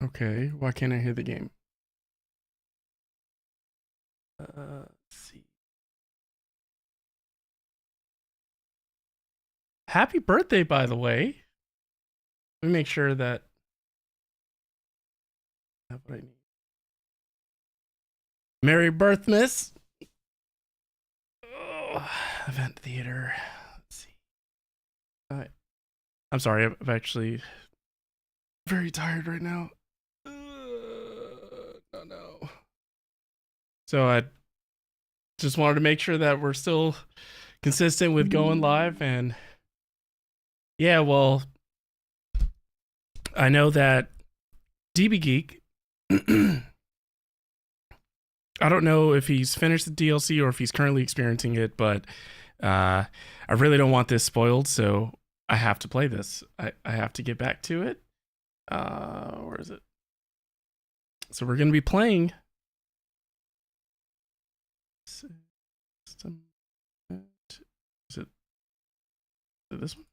Okay, why can't I hear the game? Let's see. Happy birthday, by the way. Let me make sure that I have what I need. Merry Birthmas. Oh, event theater. Let's see. I'm sorry. I'm actually very tired right now. No. So I just wanted to make sure that we're still consistent with going live. And yeah, well, I know that DB Geek, I don't know if he's finished the DLC or if he's currently experiencing it, but I really don't want this spoiled, so I have to play this. I have to get back to it. Where is it? So we're going to be playing System. Is it this one?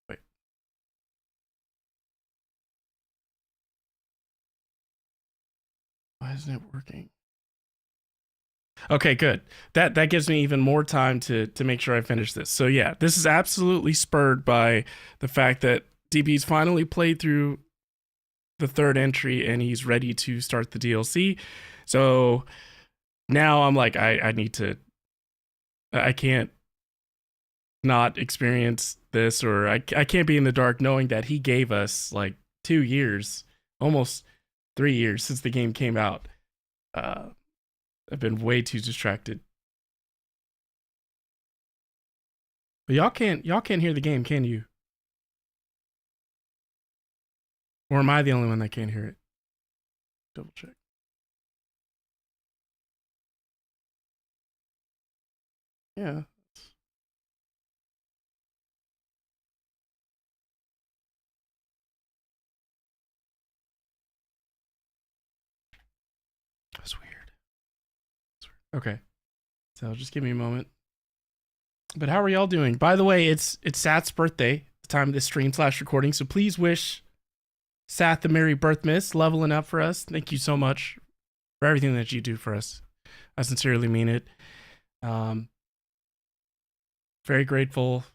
Wait. Why isn't it working? Okay, good. That gives me even more time to make sure I finish this. So yeah, this is absolutely spurred by the fact that DB's finally played through the third entry and he's ready to start the DLC. So now I'm like, I need to. I can't not experience this, or I can't be in the dark knowing that he gave us like 2 years, almost 3 years since the game came out. I've been way too distracted. But y'all can't hear the game, can you? Or am I the only one that can't hear it? Double check. Yeah. That's weird. Okay. So just give me a moment. But how are y'all doing? By the way, it's Sat's birthday, the time of this stream / recording. So please wish Sat the Merry Birthmas, leveling up for us. Thank you so much for everything that you do for us. I sincerely mean it. Very grateful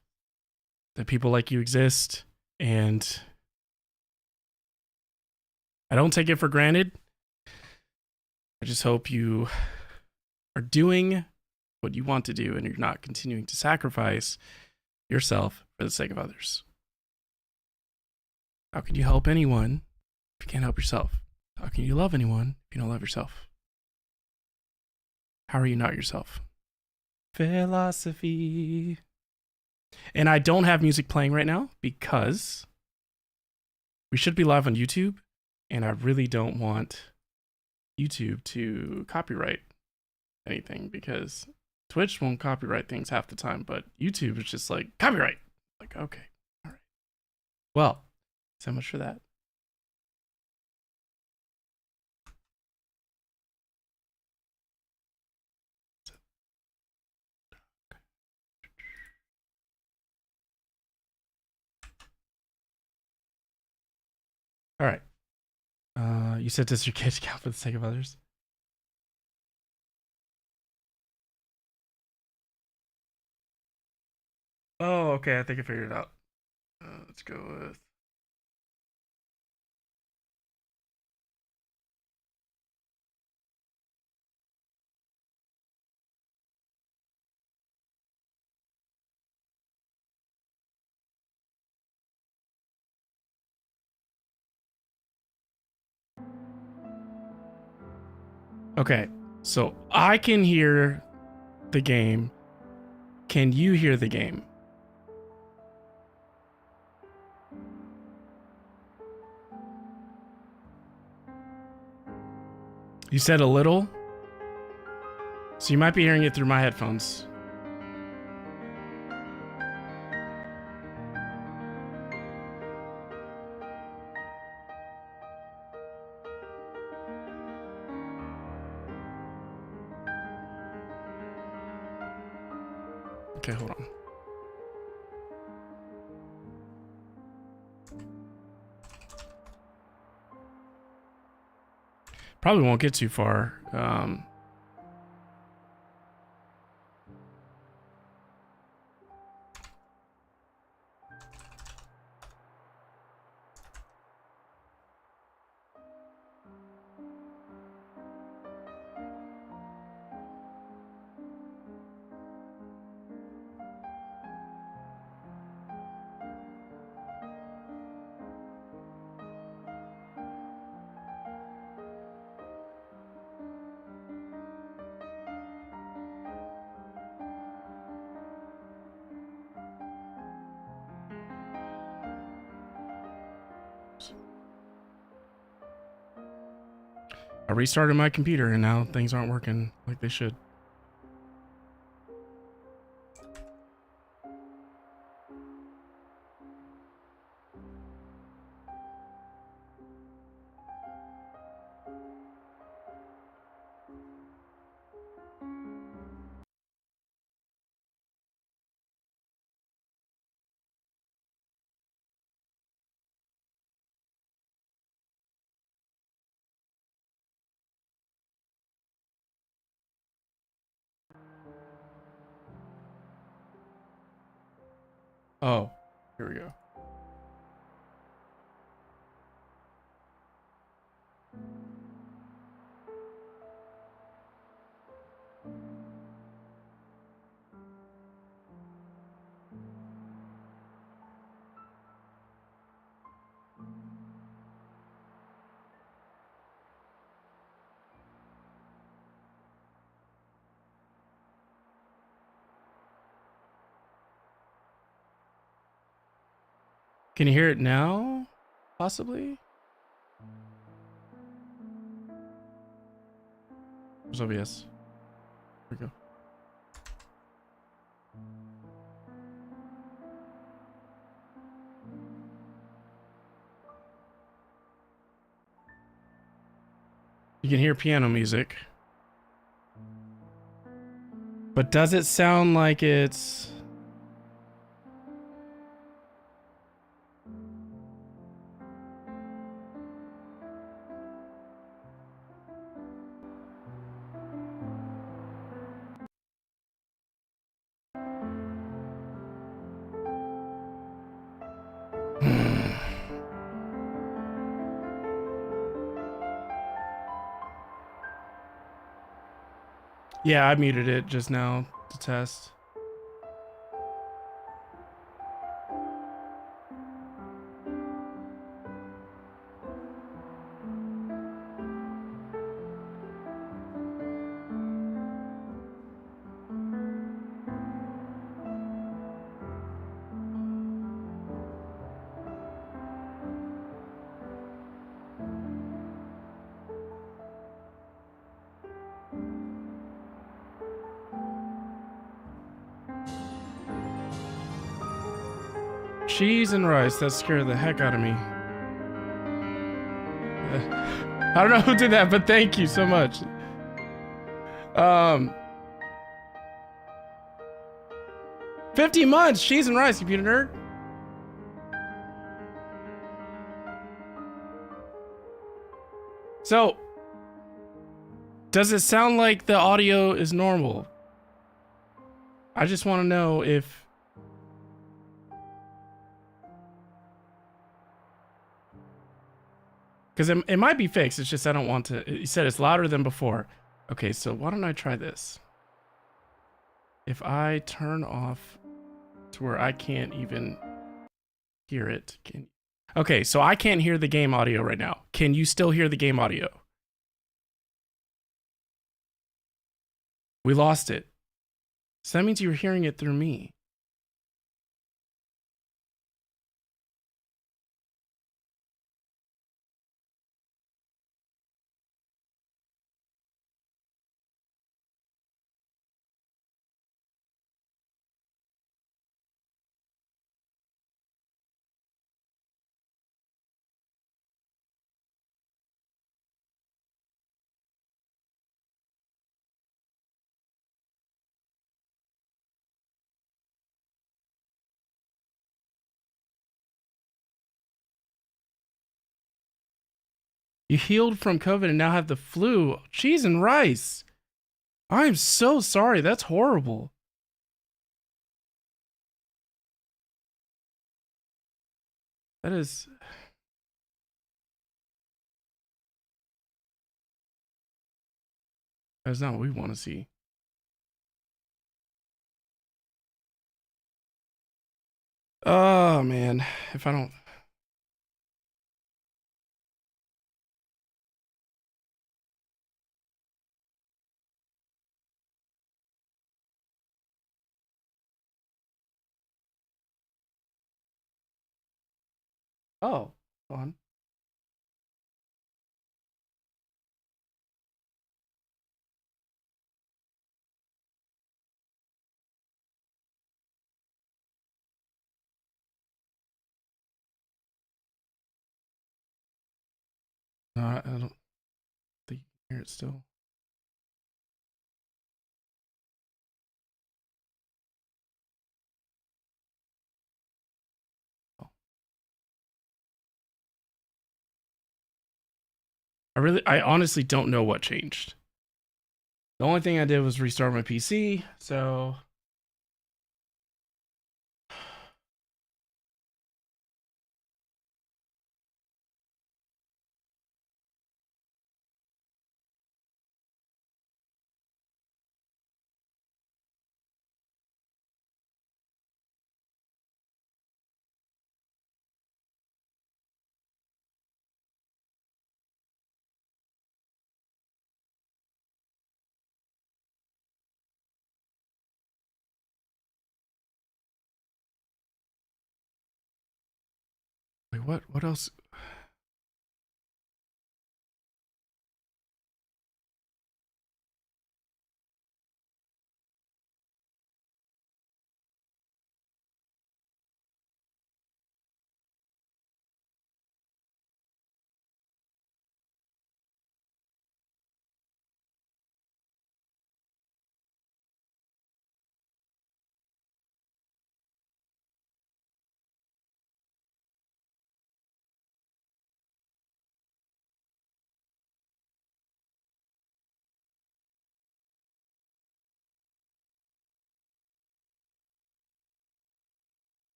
that people like you exist, and I don't take it for granted. I just hope you are doing what you want to do and you're not continuing to sacrifice yourself for the sake of others. How can you help anyone if you can't help yourself? How can you love anyone if you don't love yourself? How are you not yourself? Philosophy. And I don't have music playing right now because we should be live on YouTube, and I really don't want YouTube to copyright anything, because Twitch won't copyright things half the time, but YouTube is just like, copyright. Like, okay, all right. Well, so much for that. All right. You said does your kid count for the sake of others? Oh, okay. I think I figured it out. Let's go with. Okay, so I can hear the game. Can you hear the game? You said a little, so you might be hearing it through my headphones. Okay, hold on. Probably won't get too far. I restarted my computer and now things aren't working like they should. Oh, here we go. Can you hear it now? Possibly? Where's OBS? Here we go. You can hear piano music. But does it sound like it's... Yeah, I muted it just now to test. Cheese and rice, that scared the heck out of me. I don't know who did that, but thank you so much. 50 months, cheese and rice, computer nerd. So, does it sound like the audio is normal? I just want to know if... Because it might be fixed, it's just I don't want to... You said it's louder than before. Okay, so why don't I try this? If I turn off to where I can't even hear it. Okay, so I can't hear the game audio right now. Can you still hear the game audio? We lost it. So that means you were hearing it through me. You healed from COVID and now have the flu. Cheese and rice. I'm so sorry. That's horrible. That is. That's not what we want to see. Oh, man. If I don't. Oh, fun. No, I don't think you can hear it still. Oh. I honestly don't know what changed. The only thing I did was restart my PC, so. Wait, what? What else?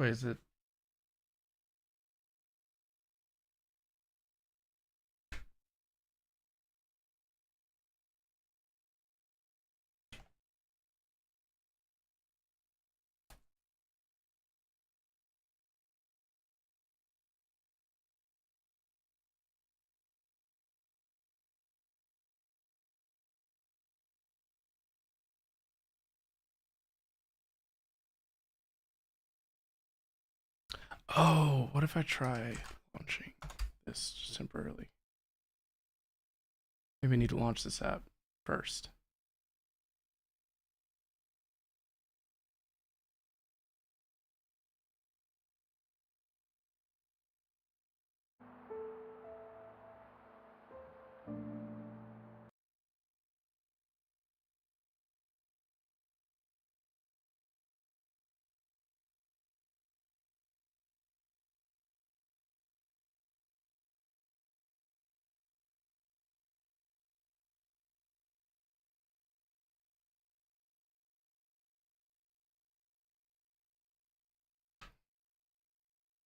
Wait, is it? Oh, what if I try launching this just temporarily? Maybe I need to launch this app first.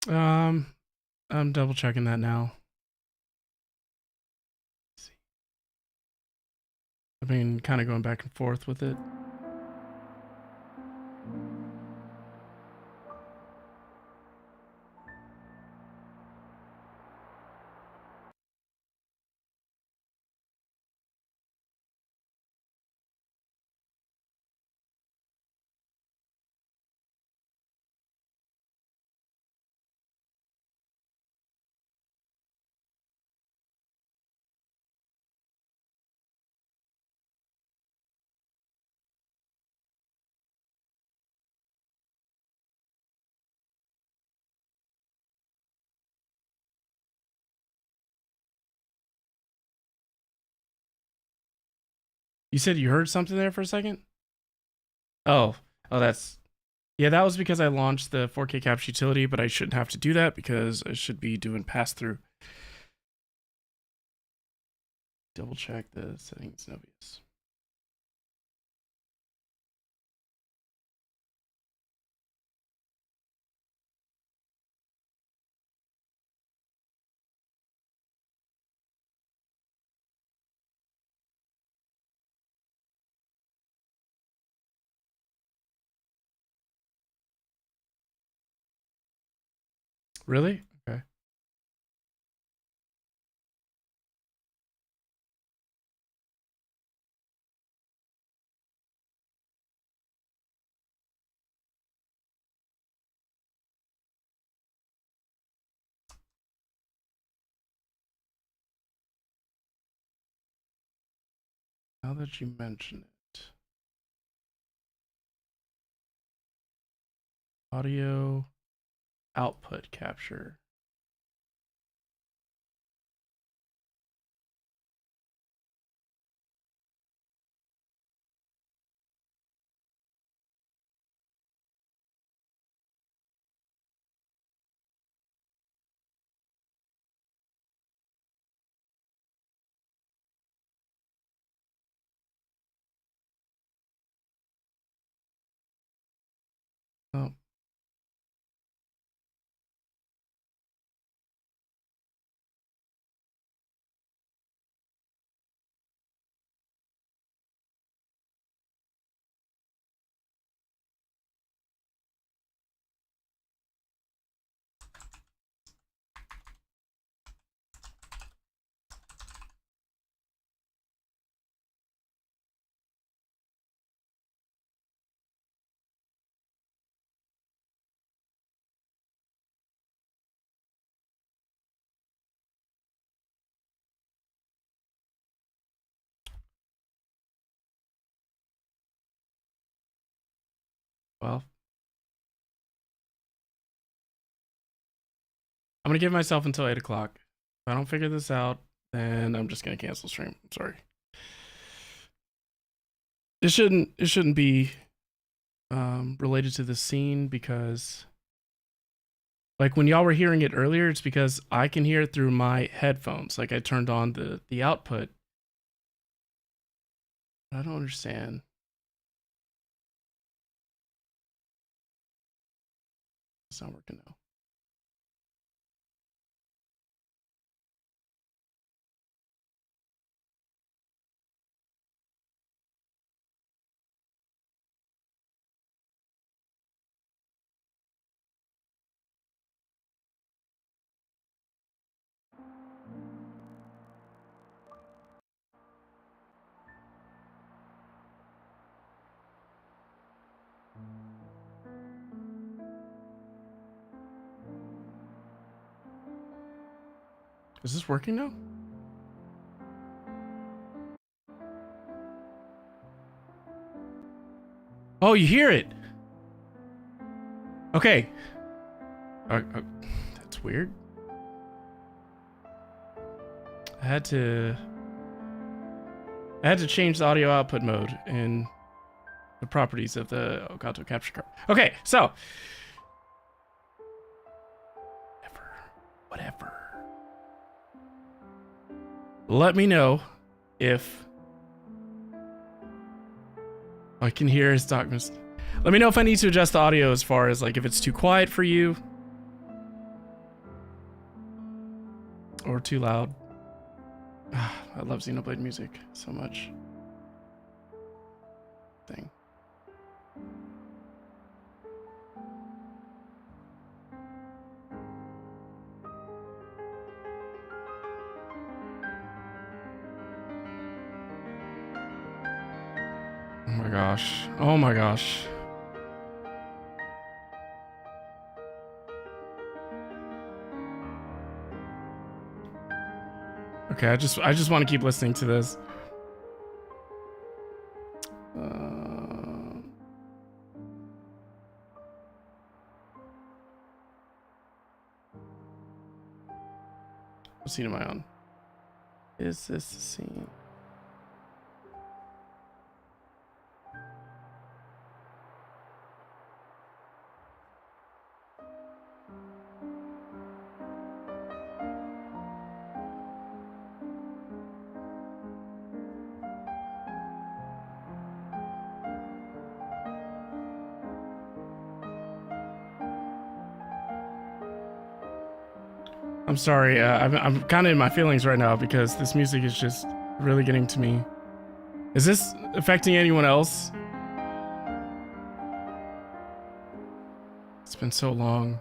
Um, I'm double checking that now. I've been kind of going back and forth with it. You said you heard something there for a second? Oh, that's... Yeah, that was because I launched the 4K capture utility, but I shouldn't have to do that because I should be doing pass-through. Double check the settings, Novius. Really? Okay. Now that you mention it. Audio output capture. Oh. Well, I'm gonna give myself until 8 o'clock. If I don't figure this out, then I'm just gonna cancel stream. I'm sorry. It shouldn't be related to the scene because, like, when y'all were hearing it earlier, it's because I can hear it through my headphones. Like, I turned on the output. I don't understand. It's not working now. Is this working now? Oh, you hear it. Okay. That's weird. I had to change the audio output mode in the properties of the Elgato capture card. Okay, so whatever. Let me know if I can hear his documents. Let me know if I need to adjust the audio as far as, like, if it's too quiet for you or too loud. I love Xenoblade music so much. Thing. Oh my gosh. Oh my gosh. Okay, I just want to keep listening to this. What scene am I on? Is this the scene? I'm sorry. I'm kind of in my feelings right now because this music is just really getting to me. Is this affecting anyone else? It's been so long.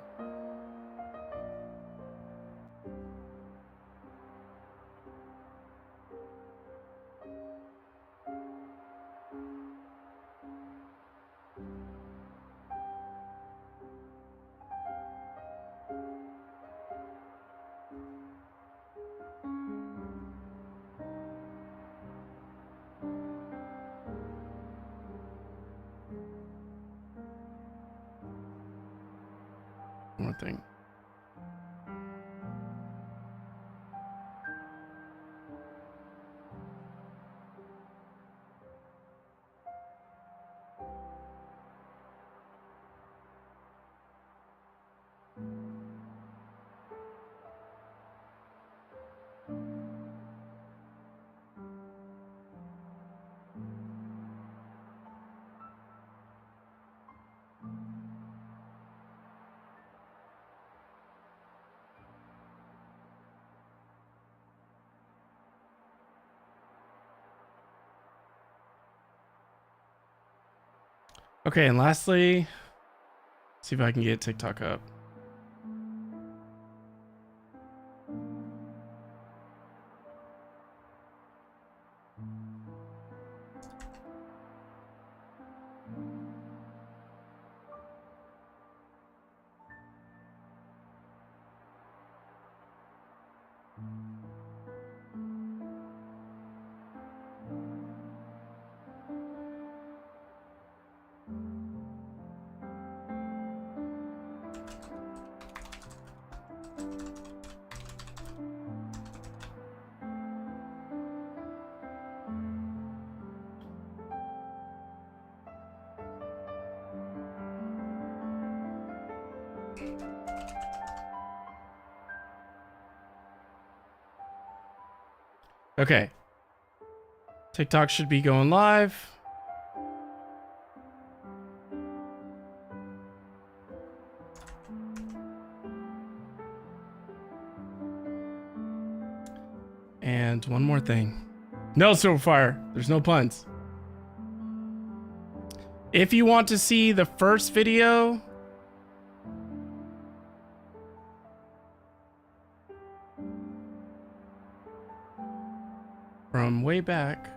One more thing. Okay, and lastly, see if I can get TikTok up. Okay. TikTok should be going live. And one more thing. No Silverfire. There's no puns. If you want to see the first video, from way back,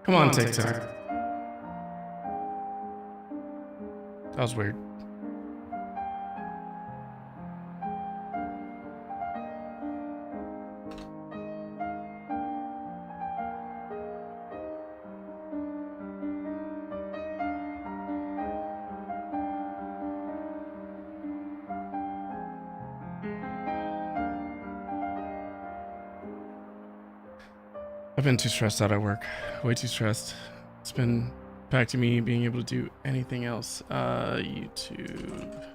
come on, TikTok. That was weird. I've been too stressed out at work. Way too stressed. It's been impacting me being able to do anything else. YouTube.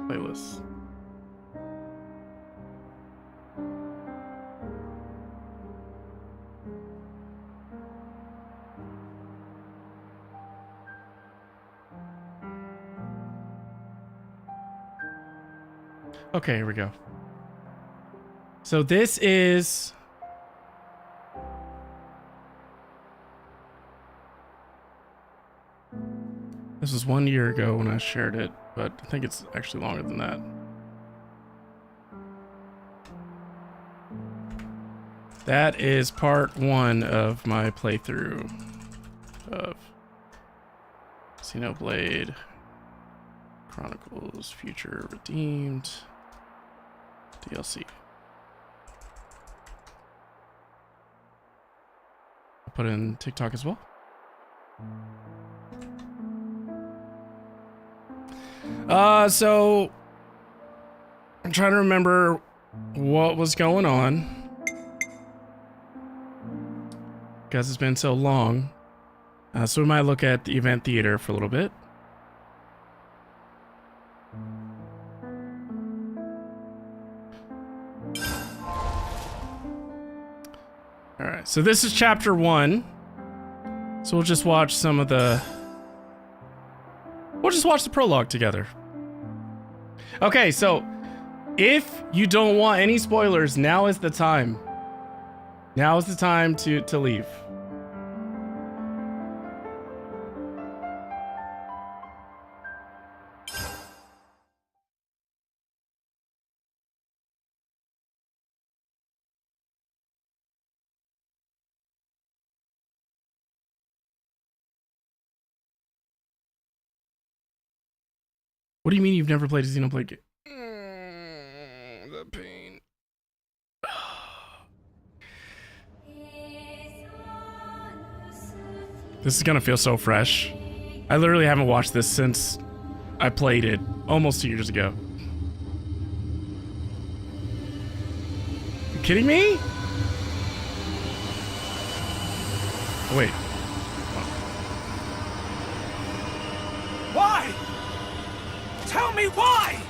Playlist. Okay, here we go. So this is this was 1 year ago when I shared it, but I think it's actually longer than that. That is part 1 of my playthrough of Xenoblade Chronicles Future Redeemed DLC. I'll put it in TikTok as well. So I'm trying to remember what was going on because it's been so long. So we might look at the event theater for a little bit. All right, so this is chapter 1. So we'll just watch some of the... We'll just watch the prologue together. Okay, so if you don't want any spoilers, now is the time. Now is the time to leave. What do you mean you've never played a Xenoblade game? The pain. This is gonna feel so fresh. I literally haven't watched this since I played it almost 2 years ago. You kidding me? Oh, wait. Why? Tell me why!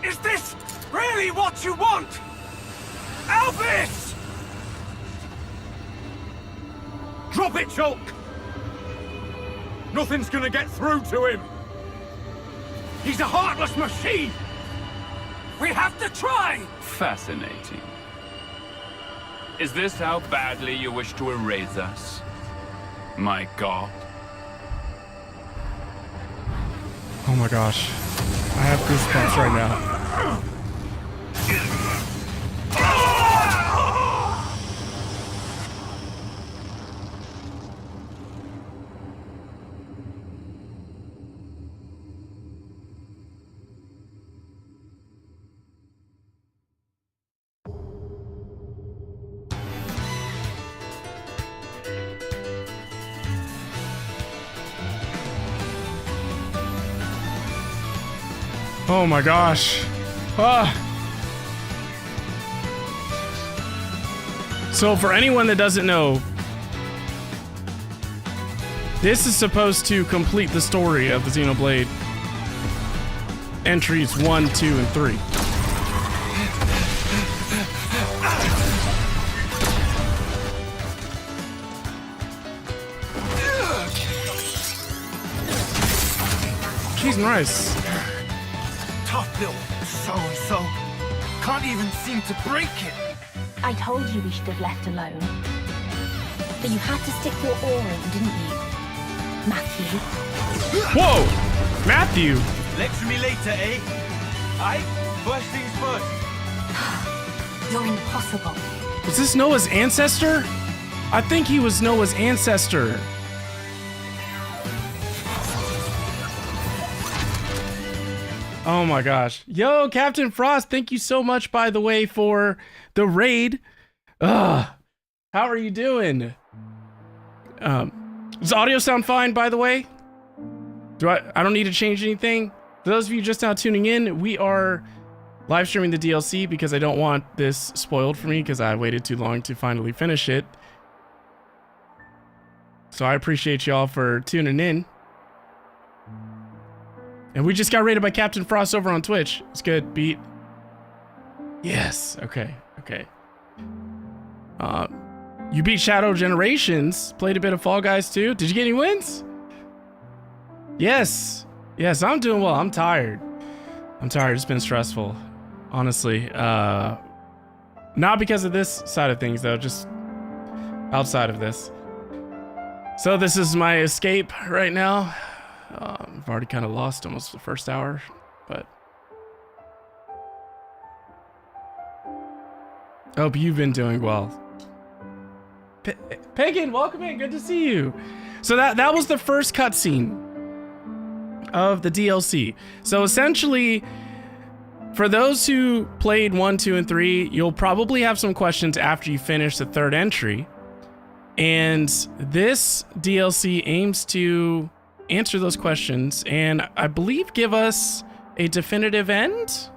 Is this really what you want? Elvis! Drop it, Shulk! Nothing's gonna get through to him! He's a heartless machine! We have to try! Fascinating. Is this how badly you wish to erase us? My God. Oh my gosh. I have goosebumps right now. Oh my gosh. Ah. So for anyone that doesn't know, this is supposed to complete the story of the Xenoblade entries 1, 2, and 3. Cheese and rice. Tough little so-and-so. Can't even seem to break it. I told you we should have left alone. But you had to stick your oar in, didn't you? Matthew. Whoa! Matthew! Lecture me later, eh? Aye? First things first. You're impossible. Was this Noah's ancestor? I think he was Noah's ancestor. Oh my gosh. Yo, Captain Frost, thank you so much, by the way, for the raid. How are you doing? Does audio sound fine, by the way? I don't need to change anything? For those of you just now tuning in, we are live streaming the DLC because I don't want this spoiled for me because I waited too long to finally finish it. So I appreciate y'all for tuning in. And we just got raided by Captain Frost over on Twitch. It's good, beat. Yes, okay. You beat Shadow Generations. Played a bit of Fall Guys too. Did you get any wins? Yes, I'm doing well. I'm tired. It's been stressful, honestly. Not because of this side of things though, just outside of this. So this is my escape right now. I've already kind of lost almost the first hour, but I hope you've been doing well. Pagan, welcome in. Good to see you. So that was the first cutscene of the DLC. So essentially, for those who played 1, 2, and 3, you'll probably have some questions after you finish the third entry. And this DLC aims to answer those questions and I believe give us a definitive end.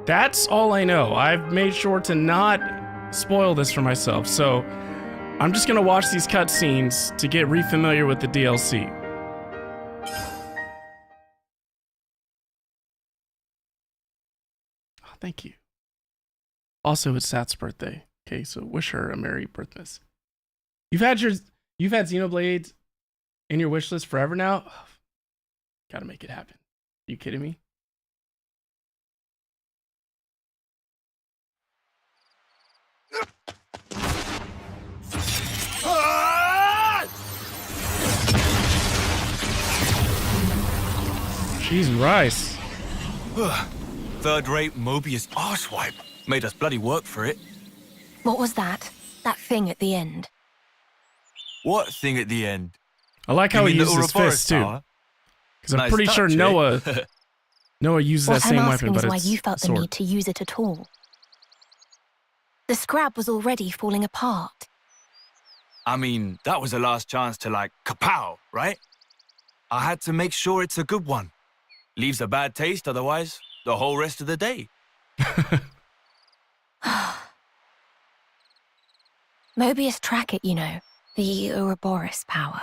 That's all I know. I've made sure to not spoil this for myself. So I'm just gonna watch these cutscenes to get re-familiar with the DLC. Oh, thank you. Also, it's Sat's birthday. Okay, so wish her a Merry Birthmas. You've had Xenoblade in your wish list forever now? Oh, gotta make it happen. Are you kidding me? Cheese and rice. Third-rate Mobius arsewipe. Made us bloody work for it. What was that? That thing at the end? What thing at the end? I like how You he mean the uses his Ouroboros fist too. Tower? Because I'm Nice pretty sure touch, eh? Noah uses What that I'm same asking weapon, is but why it's you felt the sword. need to use it at all. The scrap was already falling apart. I mean, that was the last chance to, like, kapow, right? I had to make sure it's a good one. Leaves a bad taste otherwise, the whole rest of the day. Mobius track it, you know. The Ouroboros power.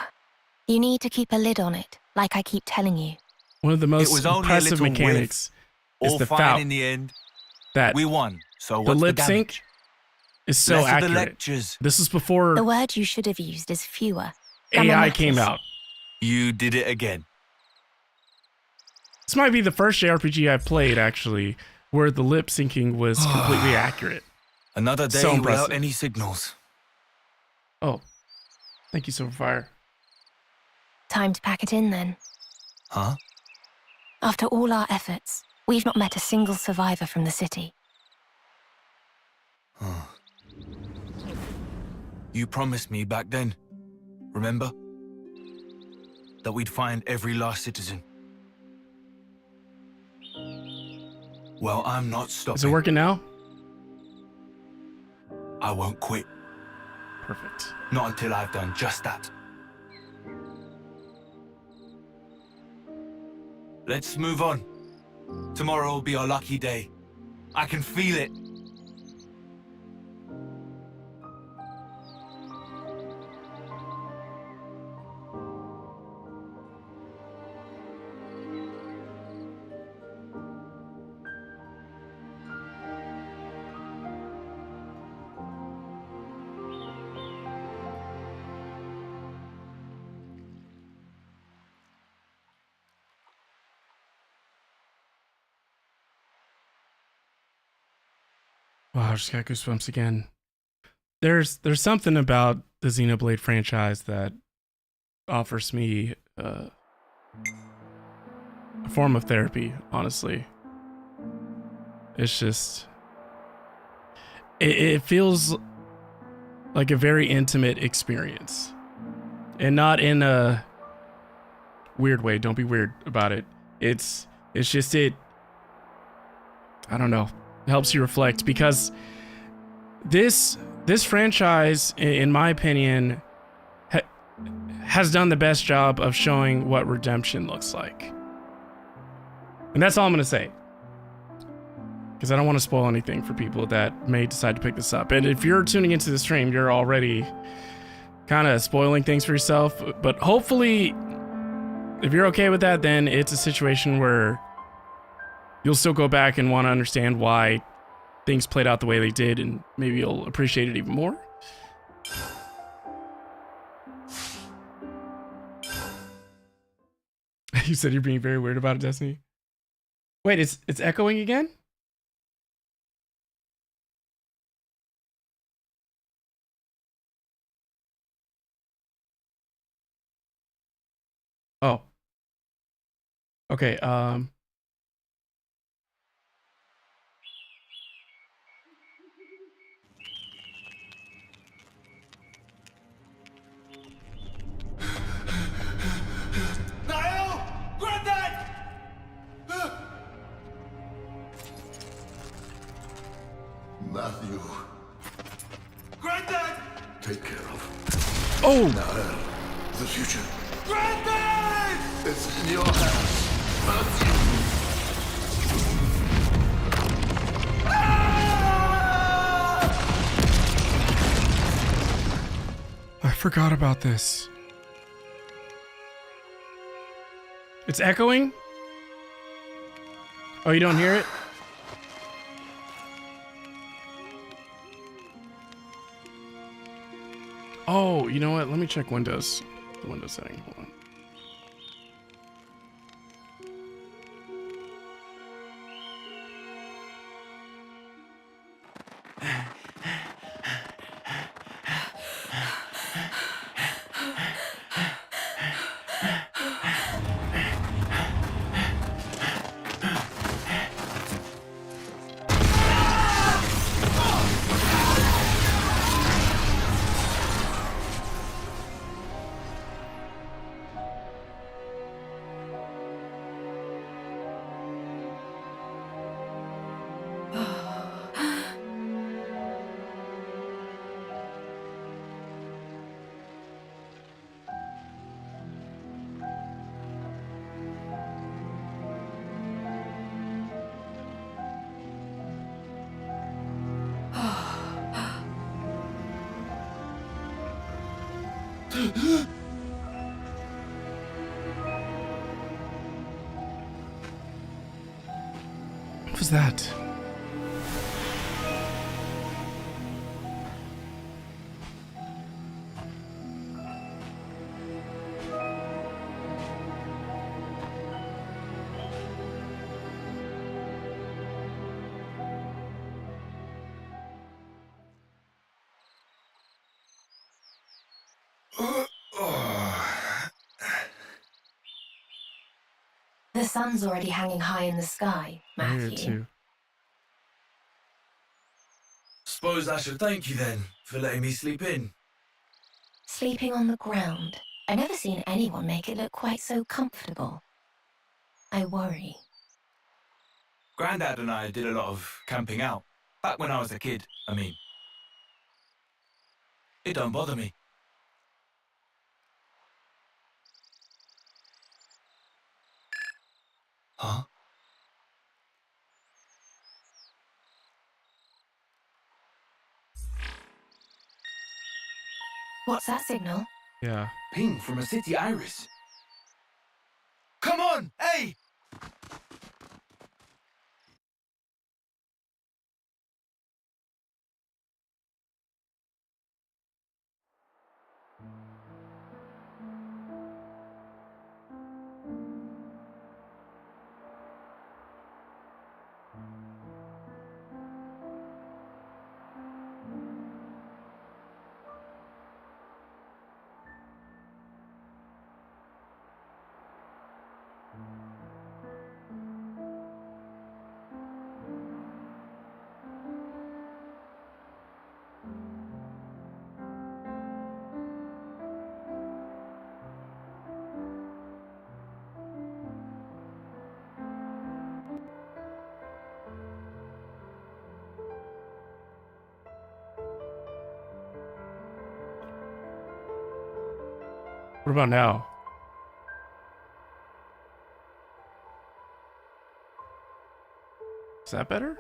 You need to keep a lid on it, like I keep telling you. One of the most was only a impressive little mechanics is All the fine foul. in the end. That We won, so the what's lip the sync damage? is so Less of the accurate. lectures. This is before The word you should have used is fewer. AI came Grammar out. You did it again. This might be the first JRPG I've played, actually, where the lip syncing was completely accurate. Another day So without impressive. any signals. Oh, thank you, Silverfire. Time to pack it in then. Huh? After all our efforts, we've not met a single survivor from the city. You promised me back then, remember? That we'd find every last citizen. Well, I'm not stopping. Is it working now? I won't quit. Perfect. Not until I've done just that. Let's move on. Tomorrow will be our lucky day. I can feel it. Wow, I just got goosebumps again. There's something about the Xenoblade franchise that offers me a form of therapy, honestly. It's just... It feels like a very intimate experience. And not in a weird way. Don't be weird about it. It's just I don't know. Helps you reflect, because this franchise, in my opinion, has done the best job of showing what redemption looks like. And that's all I'm going to say, because I don't want to spoil anything for people that may decide to pick this up. And if you're tuning into the stream, you're already kind of spoiling things for yourself. But hopefully, if you're okay with that, then it's a situation where you'll still go back and want to understand why things played out the way they did, and maybe you'll appreciate it even more. You said you're being very weird about it, Destiny. Wait, it's echoing again? Oh. Okay, Matthew, Granddad! take care of. Oh! The future. Granddad! It's in your hands, Matthew. I forgot about this. It's echoing? Oh, you don't hear it? Oh, you know what? Let me check Windows. The Windows setting. Hold on. What was that? The sun's already hanging high in the sky, I hear it Matthew. too. Suppose I should thank you then for letting me sleep in. Sleeping on the ground. I've never seen anyone make it look quite so comfortable. I worry. Granddad and I did a lot of camping out. Back when I was a kid, I mean. It don't bother me. Huh? What's that signal? Yeah. Ping from a city iris. Come on, hey! What about now? Is that better?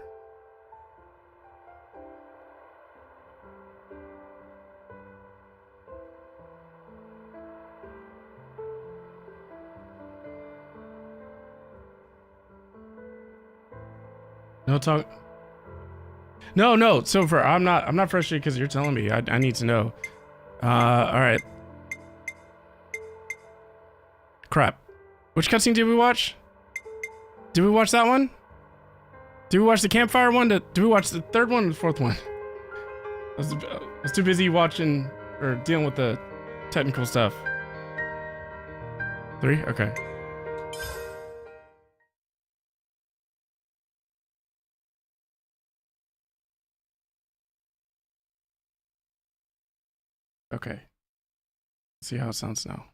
No talk. No. So for I'm not frustrated because you're telling me. I need to know. All right. Crap. Which cutscene did we watch? Did we watch that one? Did we watch the campfire one? Did we watch the third one or the fourth one? I was too busy watching or dealing with the technical stuff. 3? Okay. Okay. Let's see how it sounds now.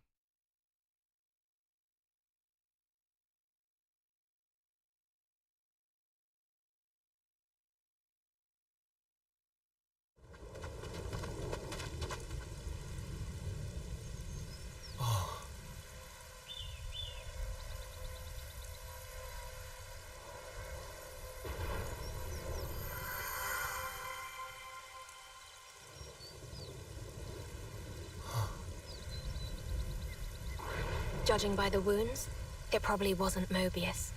Judging by the wounds, it probably wasn't Mobius.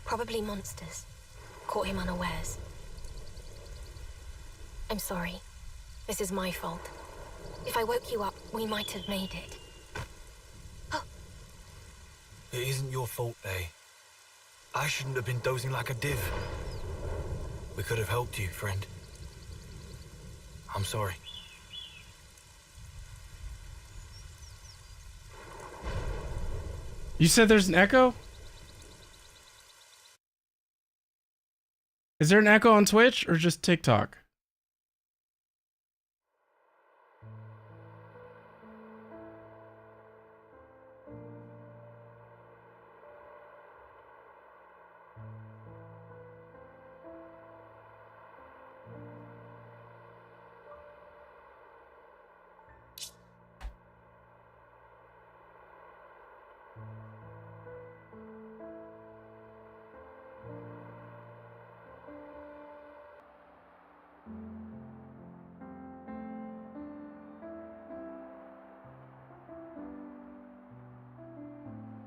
Probably monsters. Caught him unawares. I'm sorry. This is my fault. If I woke you up, we might have made it. Oh. It isn't your fault, Bay. I shouldn't have been dozing like a div. We could have helped you, friend. I'm sorry. You said there's an echo? Is there an echo on Twitch or just TikTok?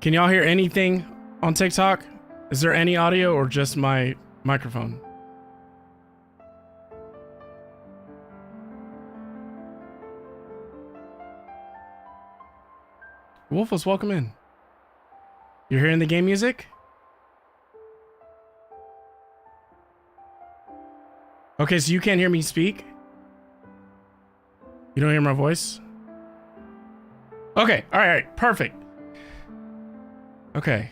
Can y'all hear anything on TikTok? Is there any audio or just my microphone? Wolfos, welcome in. You're hearing the game music? Okay, so you can't hear me speak? You don't hear my voice? Okay, alright, perfect. Okay.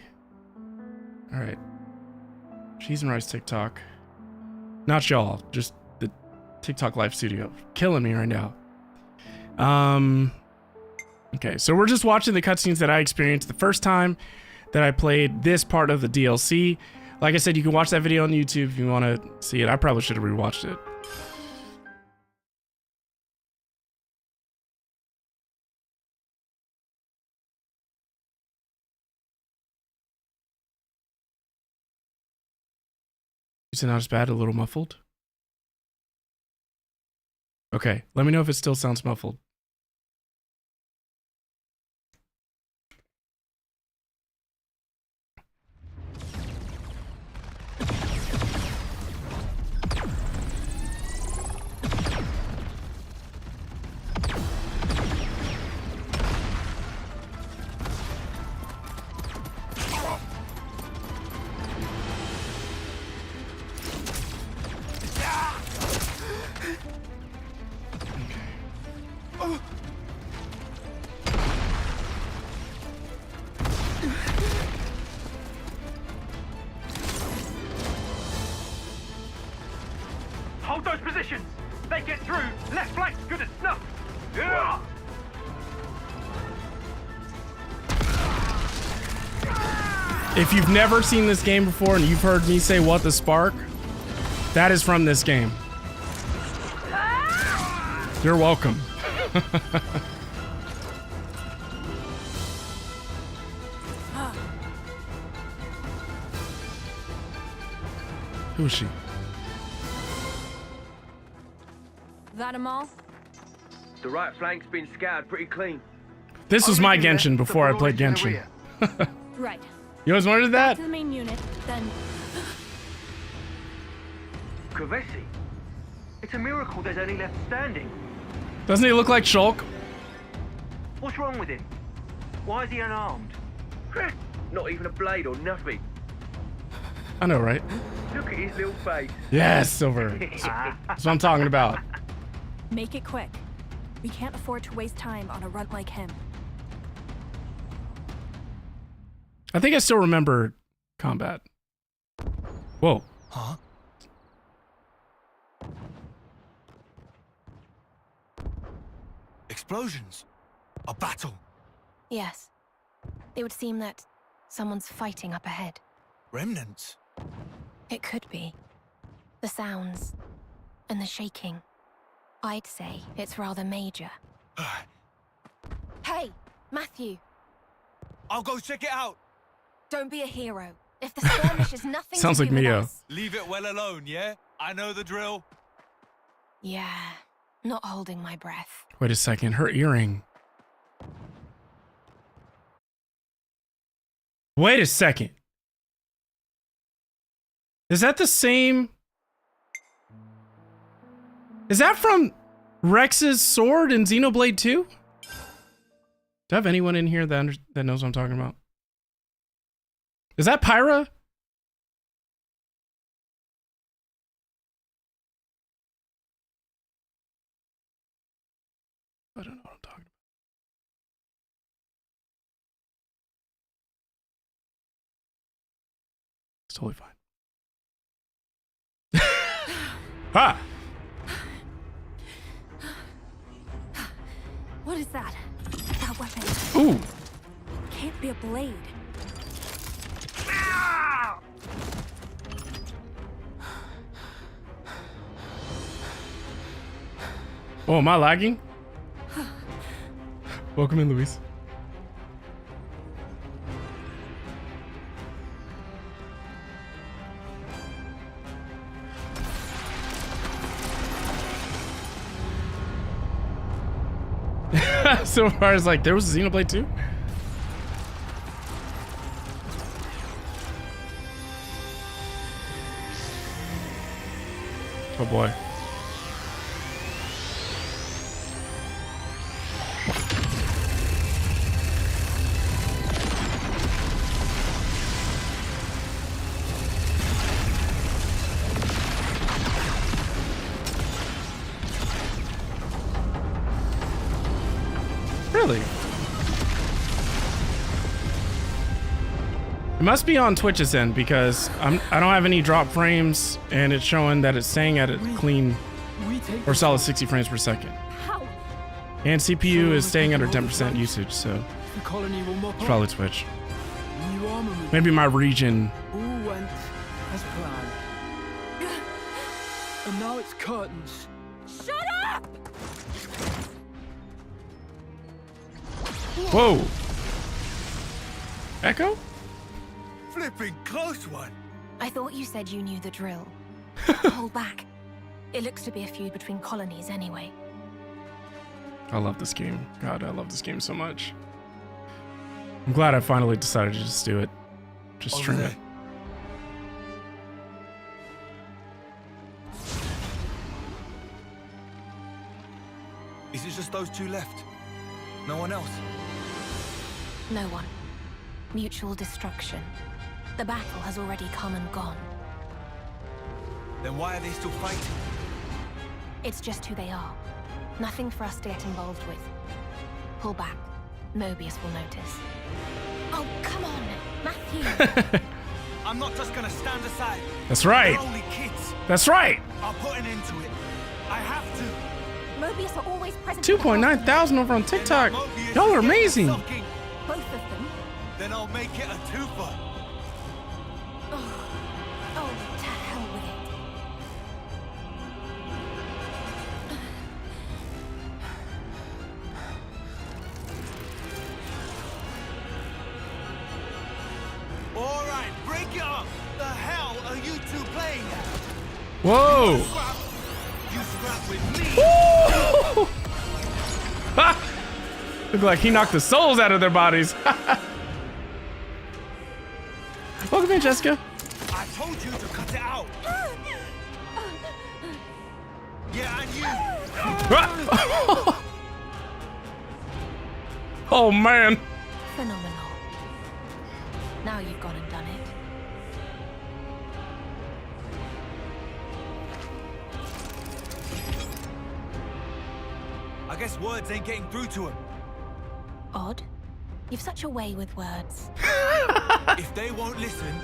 Alright. Cheese and Rice TikTok. Not y'all, just the TikTok live studio. Killing me right now. Okay, so we're just watching the cutscenes that I experienced the first time that I played this part of the DLC. Like I said, you can watch that video on YouTube if you want to see it. I probably should have rewatched it. Is it not as bad? A little muffled? Okay, let me know if it still sounds muffled. Hold those positions! They get through! Left flank's good as snuff! Yeah! If you've never seen this game before and you've heard me say "what the spark," that is from this game. You're welcome. Who is she? That 'em all? The right flank's been scoured pretty clean. This was my Genshin before I played Genshin. Right. You always wanted that? To the main unit, then. Kavesi? It's a miracle there's any left standing. Doesn't he look like Shulk? What's wrong with him? Why is he unarmed? Not even a blade or nothing. I know, right? Look at his little face. Yes, Silver. That's what I'm talking about. Make it quick. We can't afford to waste time on a runt like him. I think I still remember combat. Whoa. Huh? Explosions. A battle. Yes. It would seem that someone's fighting up ahead. Remnants. It could be. The sounds and the shaking. I'd say it's rather major. Hey, Matthew, I'll go check it out. don't be a hero. If the skirmish is nothing Sounds to like do with Mio. us- Leave it well alone, yeah? I know the drill. Yeah, not holding my breath. Wait a second. Her earring. Wait a second. Is that the same? Is that from Rex's sword in Xenoblade 2? Do I have anyone in here that knows what I'm talking about? Is that Pyra? I don't know what I'm talking about. It's totally fine. Ha! What is that? That weapon. Ooh! Can't be a blade. Oh, am I lagging? Welcome in, Luis. So far as like, there was a Xenoblade 2? Oh boy. Really? It must be on Twitch's end because I don't have any drop frames and it's showing that it's staying at a clean or solid 60 frames per second. How? And CPU is staying under 10% usage, so it's probably Twitch. Maybe my region. All went as planned. And now it's curtains. Shut up! Whoa! Echo? Flipping close one. I thought you said you knew the drill. Hold back. It looks to be a feud between colonies anyway. I love this game. God, I love this game so much. I'm glad I finally decided to just do it. Just stream it. Is it just those two left? No one else? No one. Mutual destruction. The battle has already come and gone. Then why are they still fighting? It's just who they are. Nothing for us to get involved with. Pull back. Mobius will notice. Oh, come on, Matthew. I'm not just gonna stand aside. That's right. They're only kids. That's right. I'll put an end to it. I have to. Mobius are always present. 2.9 thousand over on TikTok. Y'all are amazing. Both of them. Then I'll make it a twofer. Oh, to hell with it. All right, break it up. The hell are you two playing at? Whoa. You scrap with me. Woo! Ha! Look like he knocked the souls out of their bodies. Welcome in, Jessica. I told you to cut it out. Yeah, and you. Oh man. Phenomenal. Now you've gone and done it. I guess words ain't getting through to him. Odd. You've such a way with words. If they won't listen,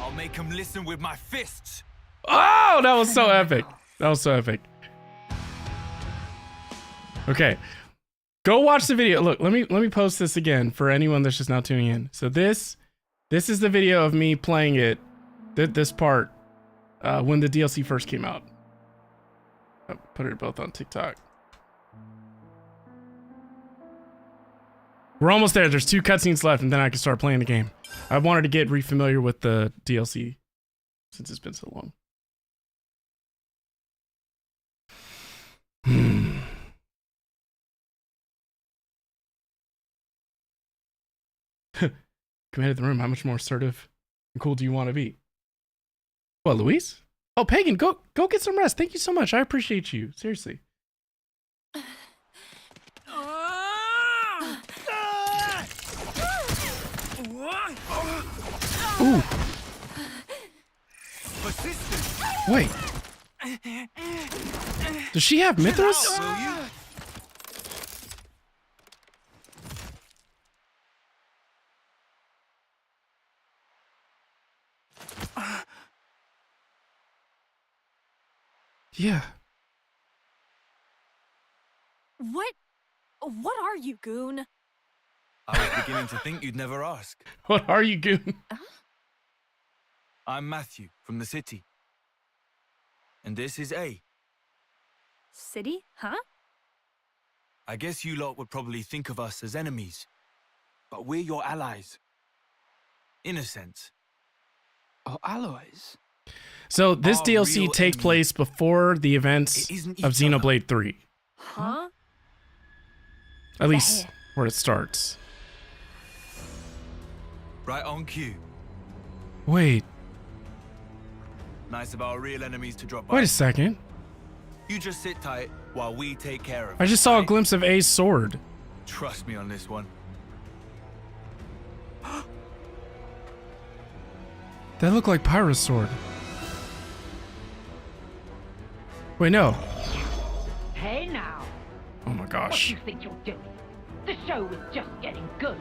I'll make them listen with my fists. Oh, that was so epic. That was so epic. Okay. Go watch the video. Look, let me post this again for anyone that's just now tuning in. So this is the video of me playing it, this part, when the DLC first came out. I'll put it both on TikTok. We're almost there. There's 2 cutscenes left, and then I can start playing the game. I wanted to get re-familiar with the DLC since it's been so long. commanded the room. How much more assertive and cool do you want to be? What, Luis? Oh, Pagan, go get some rest. Thank you so much. I appreciate you. Seriously. Ooh. Wait. Does she have Mithras? Yeah. What are you, goon? I was beginning to think you'd never ask. What are you, goon? I'm Matthew from the city. And this is A. City? Huh? I guess you lot would probably think of us as enemies. But we're your allies. In a sense. Our allies? So this Our DLC real takes enemy. place before the events It isn't of each other. Xenoblade 3. Huh? At least where it starts. Right on cue. Wait. Nice of our real enemies to drop by. Wait a second. You just sit tight while we take care of I it, just saw a right? glimpse of A's sword. Trust me on this one. That looked like Pyro's sword. Wait, no. Hey now, Oh my what gosh. do you think you're doing? The show was just getting good.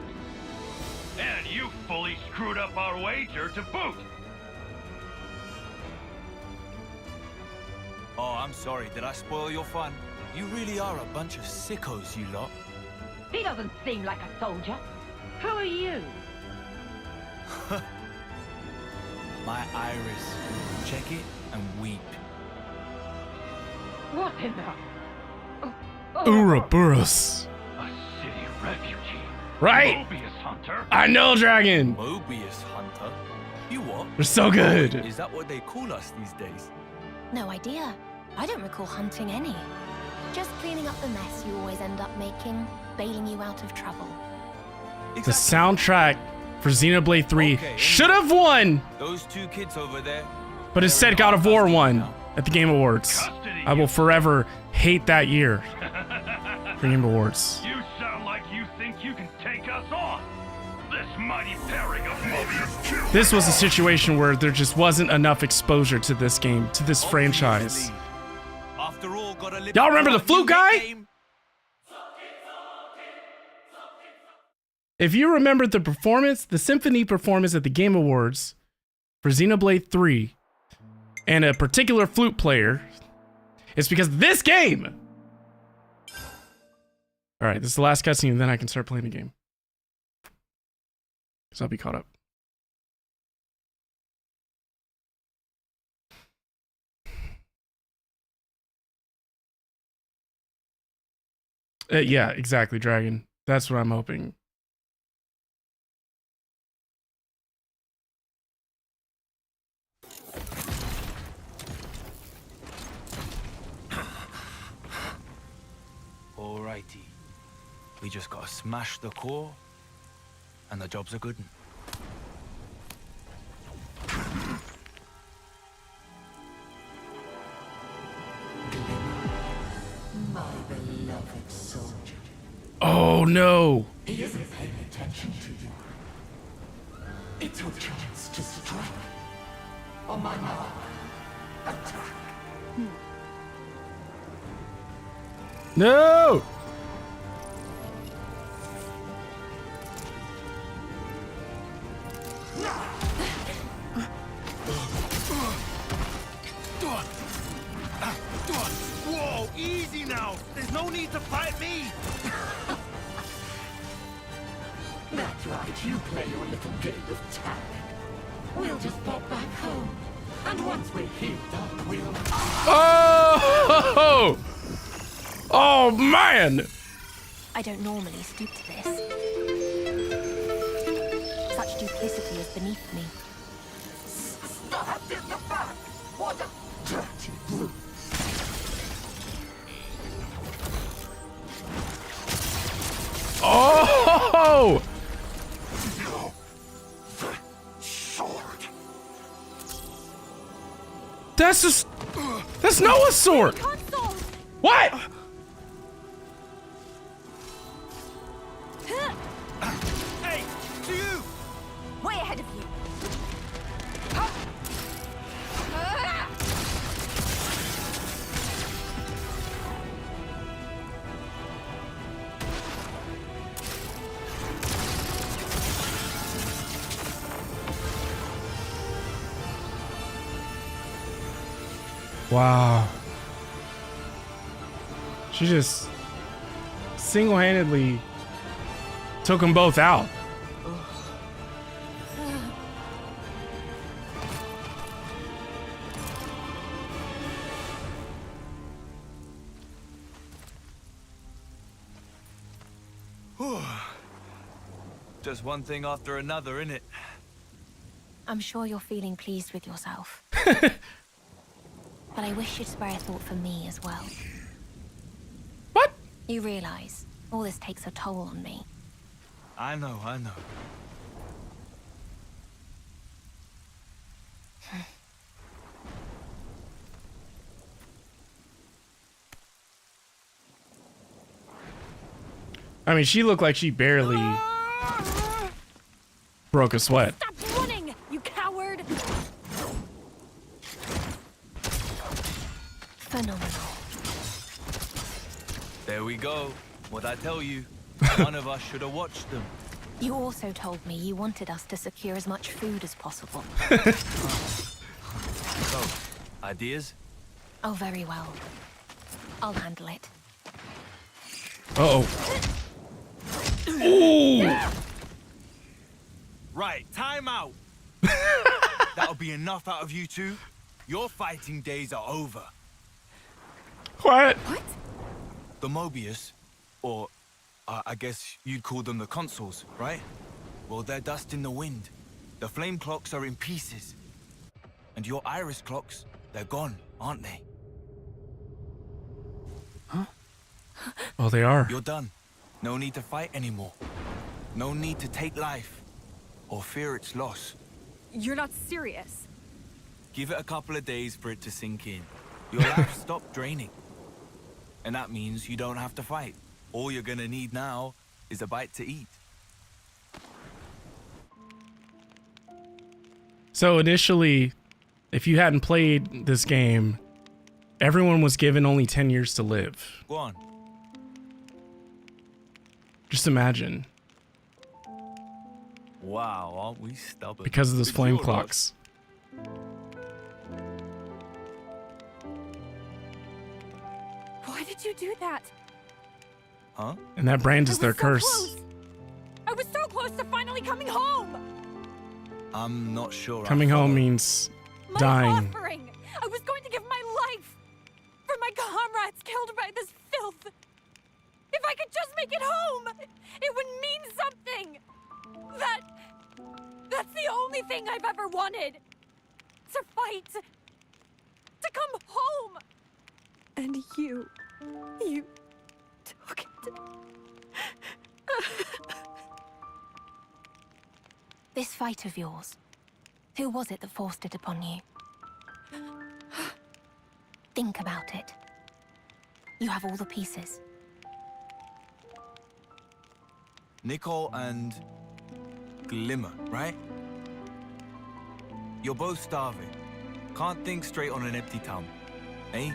And you fully screwed up our wager to boot. Oh, I'm sorry. Did I spoil your fun? You really are a bunch of sickos, you lot. He doesn't seem like a soldier. Who are you? My iris. Check it and weep. What in the... Ouroboros. A city refugee. Right? Mobius hunter. I know, Dragon. Mobius hunter? You what? They're so good. Is that what they call us these days? No idea. I don't recall hunting any. Just cleaning up the mess you always end up making, bailing you out of trouble. The soundtrack for Xenoblade 3 Okay. should have won, Those two kids over there. but instead God of War won at the Game Awards. I will forever hate that year for Game Awards. You sound like you think you can take us on. This mighty pairing of Mobius. This was a situation where there just wasn't enough exposure to this game, to this franchise. Obviously. After all, gotta live Y'all up remember to the our flute new guy? nickname. If you remember the performance, the symphony performance at the Game Awards for Xenoblade 3, and a particular flute player, it's because of this game! Alright, this is the last cutscene, and then I can start playing the game. Because I'll be caught up. Yeah, exactly, Dragon. That's what I'm hoping. Alrighty. We just gotta smash the core, and the job's a good one. My beloved soldier. Oh no! He isn't paying attention to you. It's your chance to strike. On my mark. Attack. No! Whoa, easy now! There's no need to fight me! That's right, you play your little game of tag. We'll just pop back home. And once we're healed up, we'll... Oh! Oh man! I don't normally stoop to this. Such duplicity is beneath me. Stabbed in the back! What a dirty brute! Oh! That's Noah's sword. Consoles! What? Hey, to you! Way ahead of you. Wow. She just single-handedly took them both out. Just one thing after another, innit? I'm sure you're feeling pleased with yourself. But I wish you'd spare a thought for me as well. What? You realize all this takes a toll on me. I know. I mean, she looked like she barely broke a sweat. Stop running, you coward! Phenomenal. There we go. What'd I tell you? One of us should have watched them. You also told me you wanted us to secure as much food as possible. So, ideas? Oh, very well. I'll handle it. Uh-oh. Ooh. Right, time out. That'll be enough out of you two. Your fighting days are over. What? What? The Mobius, or I guess you'd call them the consoles, right? Well, they're dust in the wind. The flame clocks are in pieces. And your iris clocks, they're gone, aren't they? Oh, they are. You're done. No need to fight anymore. No need to take life or fear its loss. You're not serious. Give it a couple of days for it to sink in. Your life stopped draining. And that means you don't have to fight. All you're gonna need now is a bite to eat. So initially, if you hadn't played this game, everyone was given only 10 years to live. Go on. Just imagine. Wow, aren't we stubborn? Because of those It's flame your clocks. Why did you do that? Huh? And that brand is I their was so curse. close. I was so close to finally coming home. I'm not sure. Coming I home follow. means My dying. offering. I was going to give my life for my comrades killed by this filth. If I could just make it home, it would mean something. That's the only thing I've ever wanted. To fight. To come home. And you took it. This fight of yours, who was it that forced it upon you? Think about it. You have all the pieces. Nicole and Glimmer, right? You're both starving. Can't think straight on an empty tongue. Eh?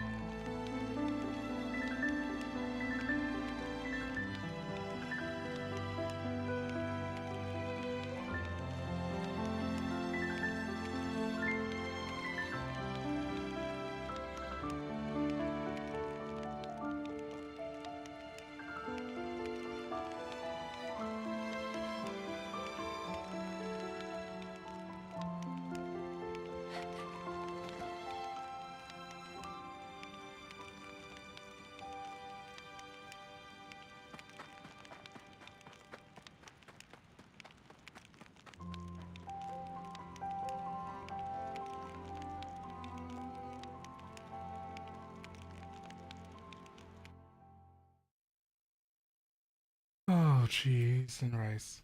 Oh, cheese and rice.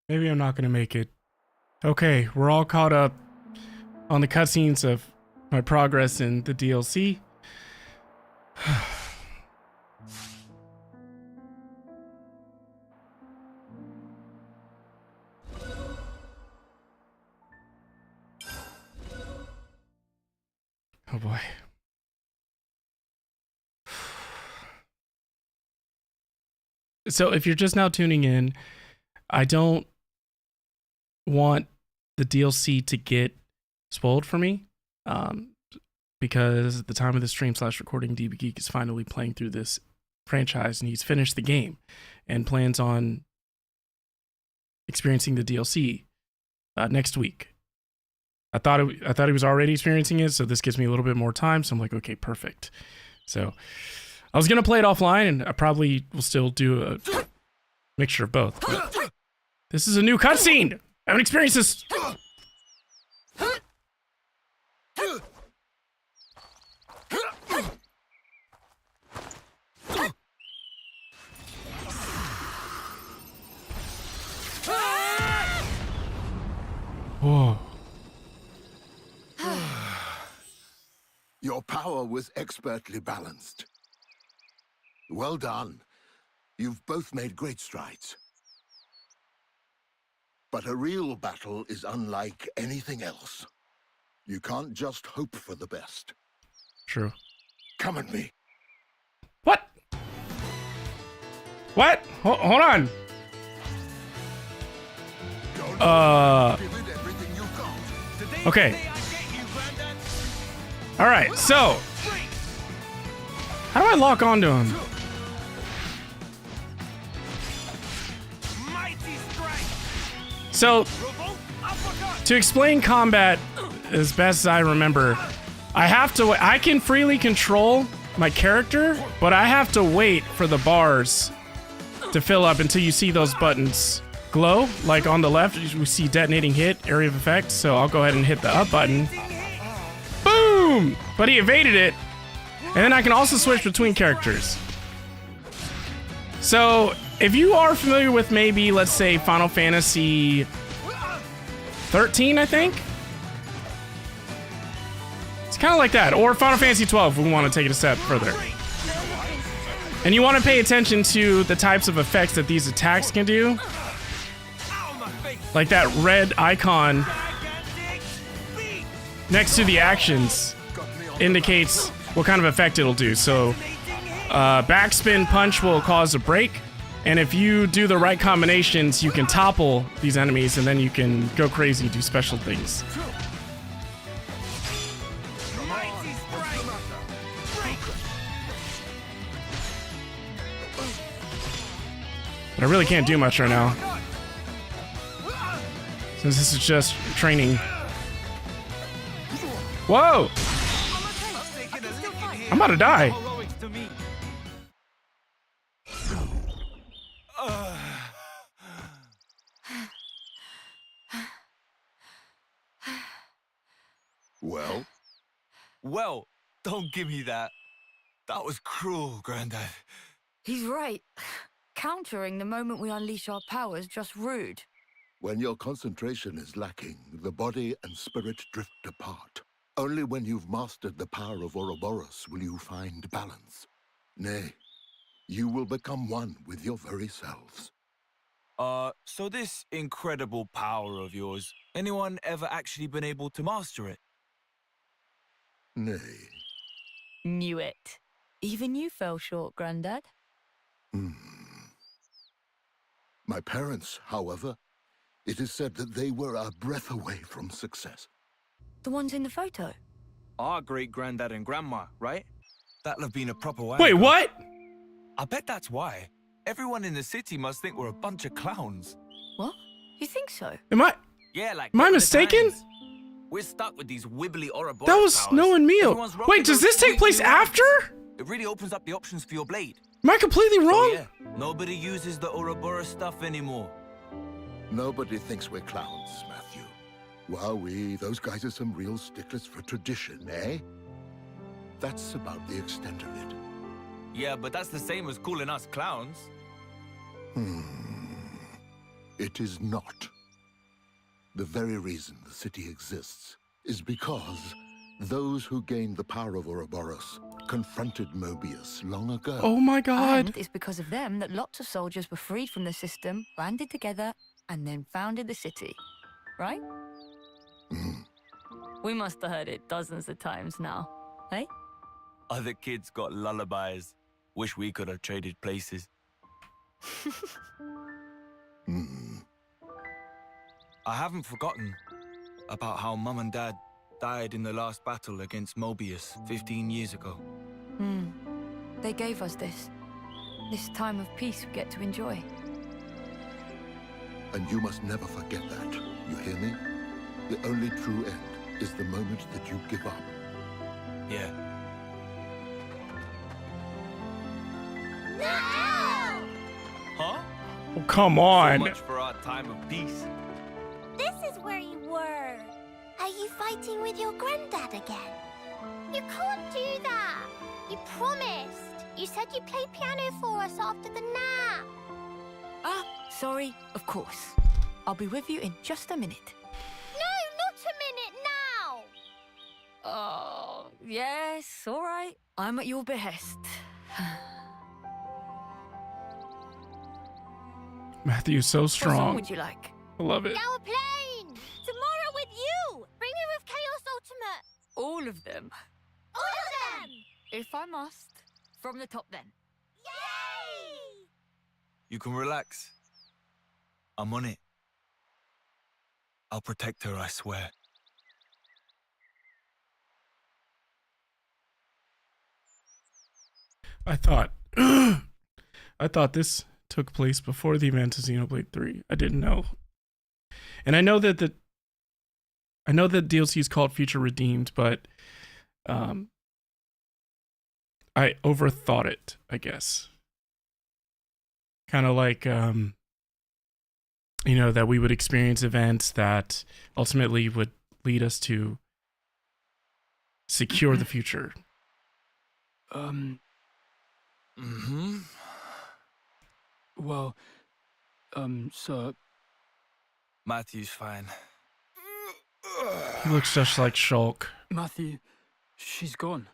Maybe I'm not gonna make it. Okay, we're all caught up on the cutscenes of my progress in the DLC. Oh boy. So if you're just now tuning in, I don't want the DLC to get spoiled for me, because at the time of the stream/recording, DB Geek is finally playing through this franchise, and he's finished the game and plans on experiencing the DLC next week. I thought he was already experiencing it, so this gives me a little bit more time. So I'm like, okay, perfect. So I was gonna play it offline, and I probably will still do a mixture of both. But this is a new cutscene. I haven't experienced this. Whoa. Your power was expertly balanced. Well done. You've both made great strides. But a real battle is unlike anything else. You can't just hope for the best. True. Come at me. What? What? Hold on. Okay. All right, so how do I lock onto him? So, to explain combat as best as I remember, I can freely control my character, but I have to wait for the bars to fill up until you see those buttons glow. Like on the left, we see detonating hit, area of effect, so I'll go ahead and hit the up button. Boom! But he evaded it, and then I can also switch between characters. So, if you are familiar with maybe, let's say, Final Fantasy 13, I think? It's kind of like that. Or Final Fantasy 12, if we want to take it a step further. And you want to pay attention to the types of effects that these attacks can do. Like that red icon next to the actions indicates what kind of effect it'll do. So, backspin punch will cause a break. And if you do the right combinations, you can topple these enemies, and then you can go crazy and do special things. But I really can't do much right now, since this is just training. Whoa! I'm about to die. Well? Well, don't give me that. That was cruel, Grandad. He's right. Countering the moment we unleash our powers just rude. When your concentration is lacking, the body and spirit drift apart. Only when you've mastered the power of Ouroboros will you find balance. Nay, you will become one with your very selves. So this incredible power of yours, anyone ever actually been able to master it? Nay. Knew it. Even you fell short, Grandad. My parents, however, it is said that they were a breath away from success. The ones in the photo? Our great-granddad and grandma, right? That'll have been a proper while Wait, ago. what? I bet that's why. Everyone in the city must think we're a bunch of clowns. What? You think so? Am I Yeah, am I mistaken? We're stuck with these wibbly Ouroboros That was powers. Snow and Meal. Everyone's rocking Wait, does those this take sweet place new after? outfits. It really opens up the options for your blade. Am I completely wrong? So yeah, nobody uses the Ouroboros stuff anymore. Nobody thinks we're clowns, Matthew. Wowee, those guys are some real sticklers for tradition, eh? That's about the extent of it. Yeah, but that's the same as calling us clowns. It is not. The very reason the city exists is because Those who gained the power of Ouroboros confronted Mobius long ago. Oh my god. And it's because of them that lots of soldiers were freed from the system, banded together, and then founded the city. Right? We must have heard it dozens of times now. Hey? Other kids got lullabies. Wish we could have traded places. I haven't forgotten about how Mum and Dad died in the last battle against Mobius 15 years ago. They gave us this time of peace we get to enjoy. And you must never forget that. You hear me? The only true end is the moment that you give up. Yeah. Huh? Oh, come on. So much for our time of peace. This is where you were. Are you fighting with your granddad again? You can't do that. You promised. You said you'd play piano for us after the nap. Ah, sorry, of course. I'll be with you in just a minute. No, not a minute now. Oh, yes, all right. I'm at your behest. Matthew's so What song strong. would you like? I love it. Our plane. Tomorrow with you. Bring me with Chaos Ultimate. All of them. All of them. If I must. From the top then. Yay! You can relax. I'm on it. I'll protect her, I swear. I thought this took place before the event of Xenoblade 3. I didn't know. And I know that DLC is called Future Redeemed, but I overthought it, I guess. Kind of like that we would experience events that ultimately would lead us to secure the future. Well, sir. Matthew's fine. He looks just like Shulk. Matthew, she's gone.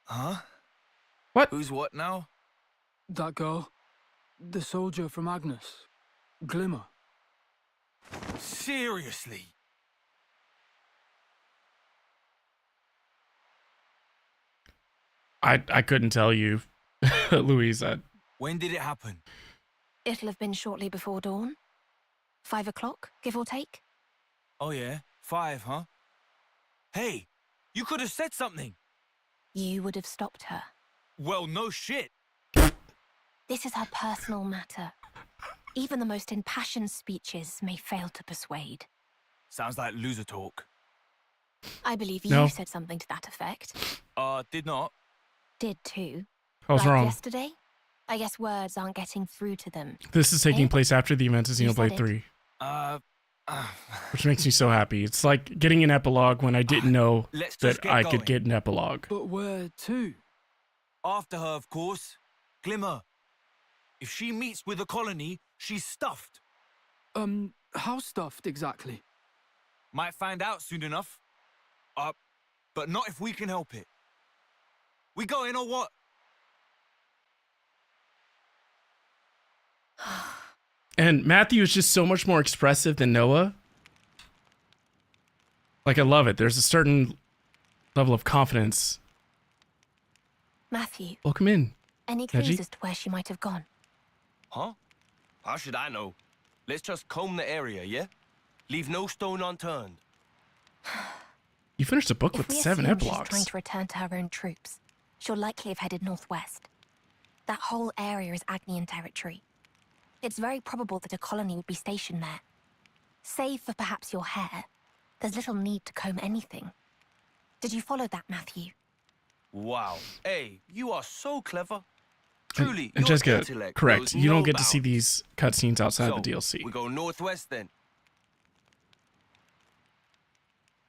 Huh? What? Who's what now? That girl. The soldier from Agnes. Glimmer. Seriously? I couldn't tell you, Louise. When did it happen? It'll have been shortly before dawn. 5 o'clock, give or take. Oh yeah, 5, huh? Hey, you could have said something. You would have stopped her. Well, no shit. This is her personal matter. Even the most impassioned speeches may fail to persuade. Sounds like loser talk. I believe No. you said something to that effect. Did not. Did too. I was like wrong. Yesterday? I guess words aren't getting through to them. This is taking place after the event of You said Xenoblade it. 3. Uh, Which makes me so happy. It's like getting an epilogue when I didn't know Let's that just get I going. could get an epilogue. But where to? After her, of course. Glimmer. If she meets with a colony, she's stuffed. How stuffed exactly? Might find out soon enough. But not if we can help it. We going or what? And Matthew is just so much more expressive than Noah. Like, I love it. There's a certain level of confidence. Matthew, Welcome in. any Neji? clues as to where she might have gone? Huh? How should I know? Let's just comb the area, yeah? Leave no stone unturned. You finished a book If with we 7 assume she's trying epilogues. to return to her own troops, she'll likely have headed northwest. That whole area is Agnian territory. It's very probable that a colony would be stationed there. Save for perhaps your hair, there's little need to comb anything. Did you follow that, Matthew? Wow. Hey, you are so clever. And- Truly, and your Jessica, intellect correct. knows You don't no get to see bounds. these cutscenes outside So, the DLC. we go northwest then.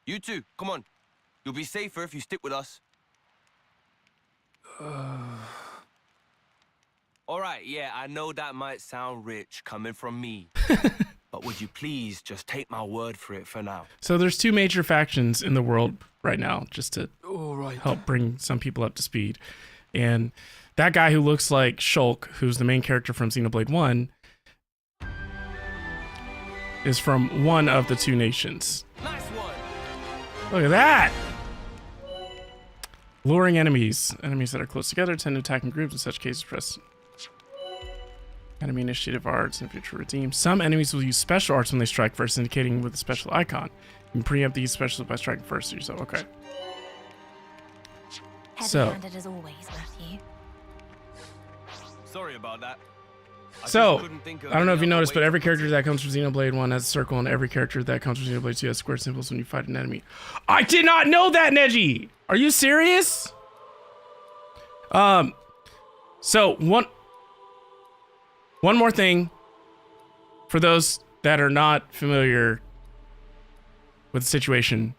You two, come on. You'll be safer if you stick with us. All right, yeah, I know that might sound rich coming from me. But would you please just take my word for it for now? So there's 2 major factions in the world right now, just to All right. help bring some people up to speed. And that guy who looks like Shulk, who's the main character from Xenoblade 1, is from one of the two nations. Nice one. Look at that! Luring enemies. Enemies that are close together tend to attack in groups. In such cases, press enemy initiative arts in future redeem. Some enemies will use special arts when they strike first, indicating with a special icon. You can preempt these specials by striking first yourself. Okay. Heavy-handed as always, Matthew. Sorry about that. So, I don't know if you noticed, but every character that comes from Xenoblade 1 has a circle, and every character that comes from Xenoblade 2 has square symbols when you fight an enemy. I did not know that, Neji! Are you serious? So, one more thing for those that are not familiar with the situation.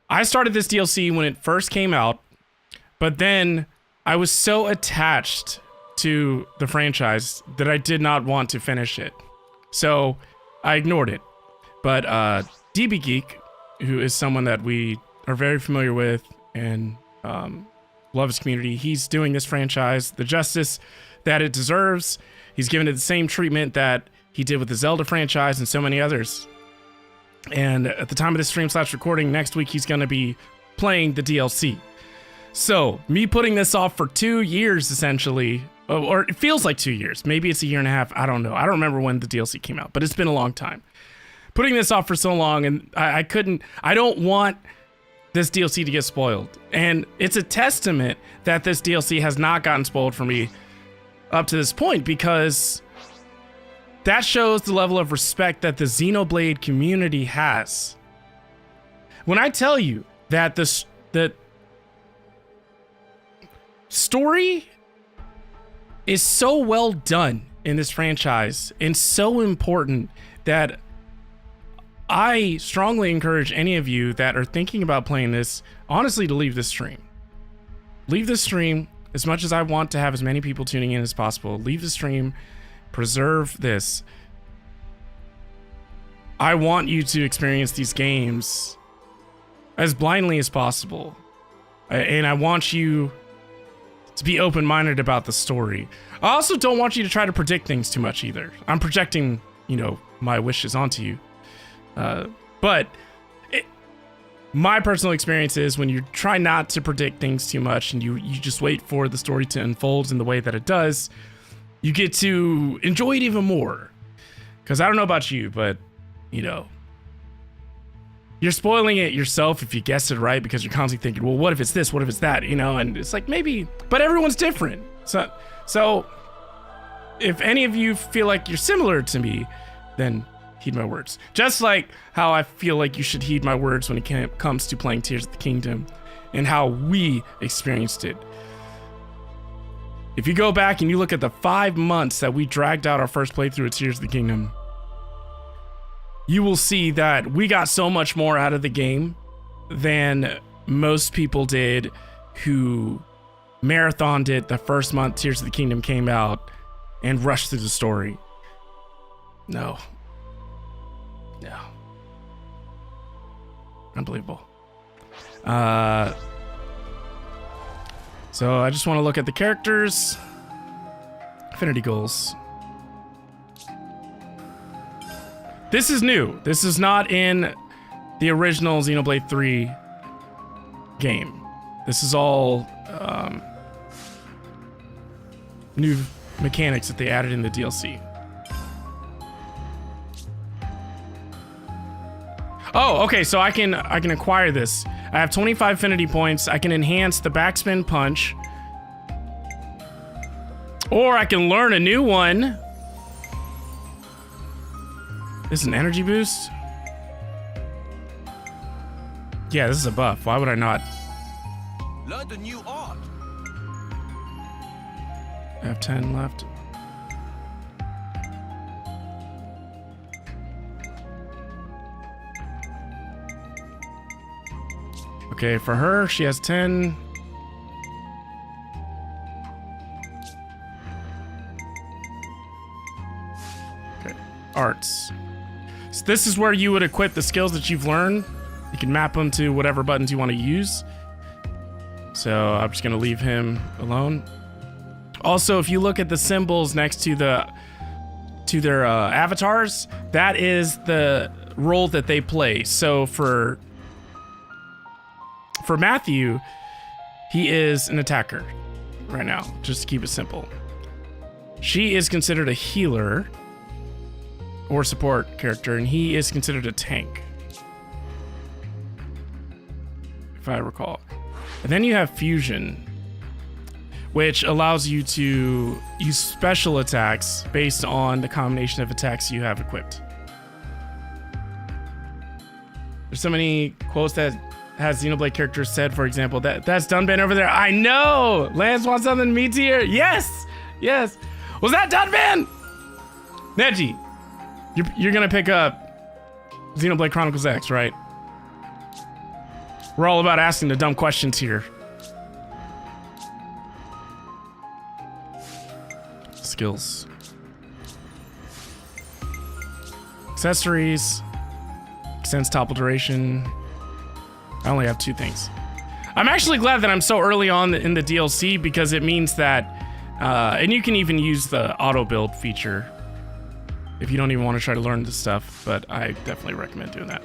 I started this DLC when it first came out, but then I was so attached to the franchise that I did not want to finish it. So I ignored it. But DB Geek, who is someone that we are very familiar with and love his community, he's doing this franchise the justice that it deserves. He's given it the same treatment that he did with the Zelda franchise and so many others. And at the time of this stream/recording, next week he's going to be playing the DLC. So, me putting this off for 2 years, essentially, or it feels like 2 years. Maybe it's a year and a half. I don't know. I don't remember when the DLC came out, but it's been a long time. Putting this off for so long, and I don't want this DLC to get spoiled. And it's a testament that this DLC has not gotten spoiled for me up to this point, because that shows the level of respect that the Xenoblade community has. When I tell you that the story is so well done in this franchise and so important that I strongly encourage any of you that are thinking about playing this, honestly, to leave this stream. Leave this stream. As much as I want to have as many people tuning in as possible, leave the stream, preserve this. I want you to experience these games as blindly as possible. And I want you to be open-minded about the story. I also don't want you to try to predict things too much either. I'm projecting, my wishes onto you. But my personal experience is when you try not to predict things too much and you just wait for the story to unfold in the way that it does, you get to enjoy it even more. Because I don't know about you, but, you're spoiling it yourself if you guess it right, because you're constantly thinking, well, what if it's this? What if it's that? And it's like, maybe, but everyone's different. So if any of you feel like you're similar to me, then heed my words. Just like how I feel like you should heed my words when it comes to playing Tears of the Kingdom and how we experienced it. If you go back and you look at the 5 months that we dragged out our first playthrough of Tears of the Kingdom, you will see that we got so much more out of the game than most people did who marathoned it the first month Tears of the Kingdom came out and rushed through the story. No. Unbelievable. So I just want to look at the characters. Affinity goals. This is new. This is not in the original Xenoblade 3 game. This is all new mechanics that they added in the DLC. Oh, okay, so I can acquire this. I have 25 affinity points. I can enhance the backspin punch. Or I can learn a new one. This is an energy boost? Yeah, this is a buff. Why would I not? Learn the new art. I have 10 left. Okay, for her, she has 10. Okay, arts. So this is where you would equip the skills that you've learned. You can map them to whatever buttons you want to use. So I'm just gonna leave him alone. Also, if you look at the symbols next to their avatars, that is the role that they play. So for Matthew, he is an attacker right now, just to keep it simple. She is considered a healer or support character, and he is considered a tank, if I recall. And then you have fusion, which allows you to use special attacks based on the combination of attacks you have equipped. There's so many quotes that has Xenoblade characters said, for example, that's Dunban over there. I know! Lance wants something meatier. Yes! Yes! Was that Dunban? Neji, you're gonna pick up Xenoblade Chronicles X, right? We're all about asking the dumb questions here. Skills. Accessories. Extends topple duration. I only have 2 things. I'm actually glad that I'm so early on in the DLC because it means that, and you can even use the auto build feature if you don't even want to try to learn this stuff, but I definitely recommend doing that.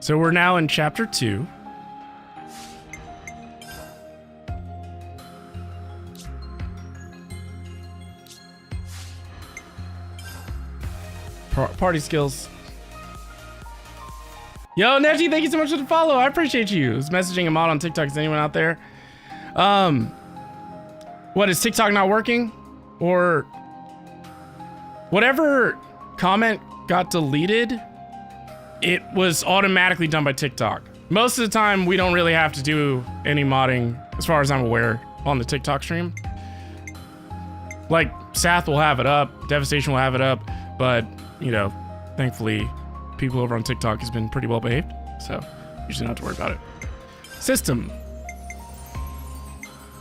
So we're now in chapter 2. Party skills. Yo, Neji, thank you so much for the follow. I appreciate you. I was messaging a mod on TikTok. Is anyone out there? What, is TikTok not working? Or whatever comment got deleted, it was automatically done by TikTok. Most of the time, we don't really have to do any modding, as far as I'm aware, on the TikTok stream. Like, Sath will have it up, Devastation will have it up, but, you know, thankfully, people over on TikTok has been pretty well behaved, so usually don't have to worry about it. System.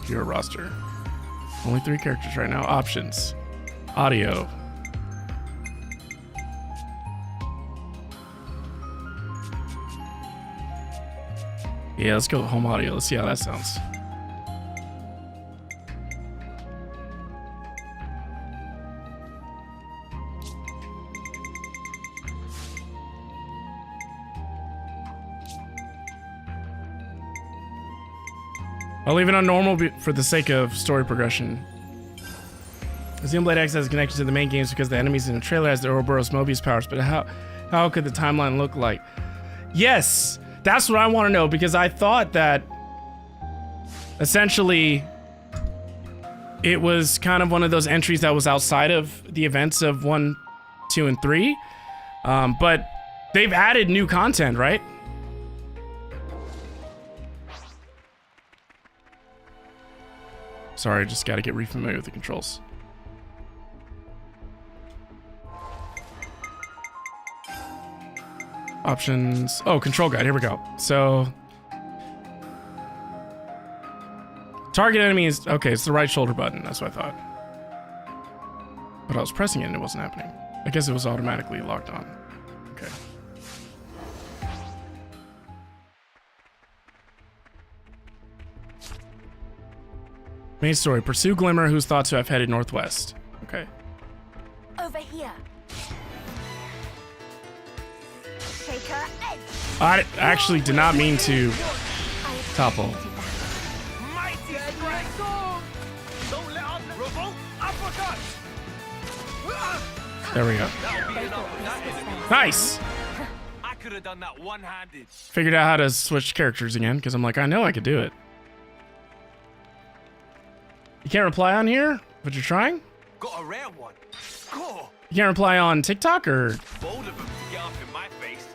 Hero roster. Only 3 characters right now. Options. Audio. Yeah, let's go home audio. Let's see how that sounds. I'll leave it on normal for the sake of story progression. Xenoblade X has a connection to the main games because the enemies in the trailer has the Ouroboros Mobius powers, but how could the timeline look like? Yes, that's what I want to know, because I thought that essentially it was kind of one of those entries that was outside of the events of 1, 2, and 3. But they've added new content, right? Sorry, I just gotta get re-familiar with the controls. Options. Oh, control guide. Here we go. So, target enemy is okay. It's the right shoulder button. That's what I thought. But I was pressing it and it wasn't happening. I guess it was automatically locked on. Okay. Main story. Pursue Glimmer, who's thought to have headed northwest. Okay. Over here. Shake her edge. I actually did not mean to topple. There we go. Nice. I could have done that one-handed. Figured out how to switch characters again because I'm like, I know I could do it. You can't reply on here, but you're trying? Got a rare one. Cool. You can't reply on TikTok or? Bold of them to get up in my face.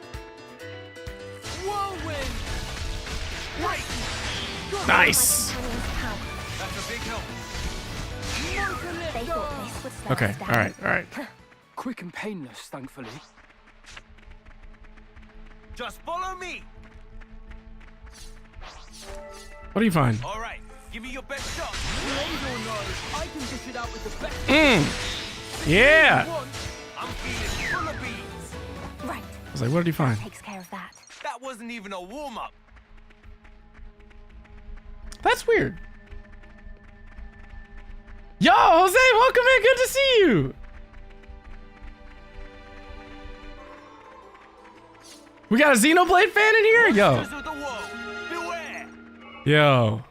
Whirlwind. Right. Nice. That's a big help. They thought this would slow Okay. us down. All right. Quick and painless, thankfully. Just follow me. What do you find? All right. Give me your best shot. I can dish it out with the best. Yeah. I'm feeling full of beans. Right. I was like, what did you find? Takes care of that. That wasn't even a warm-up. That's weird. Yo, Jose, welcome in. Good to see you. We got a Xenoblade fan in here? Yo.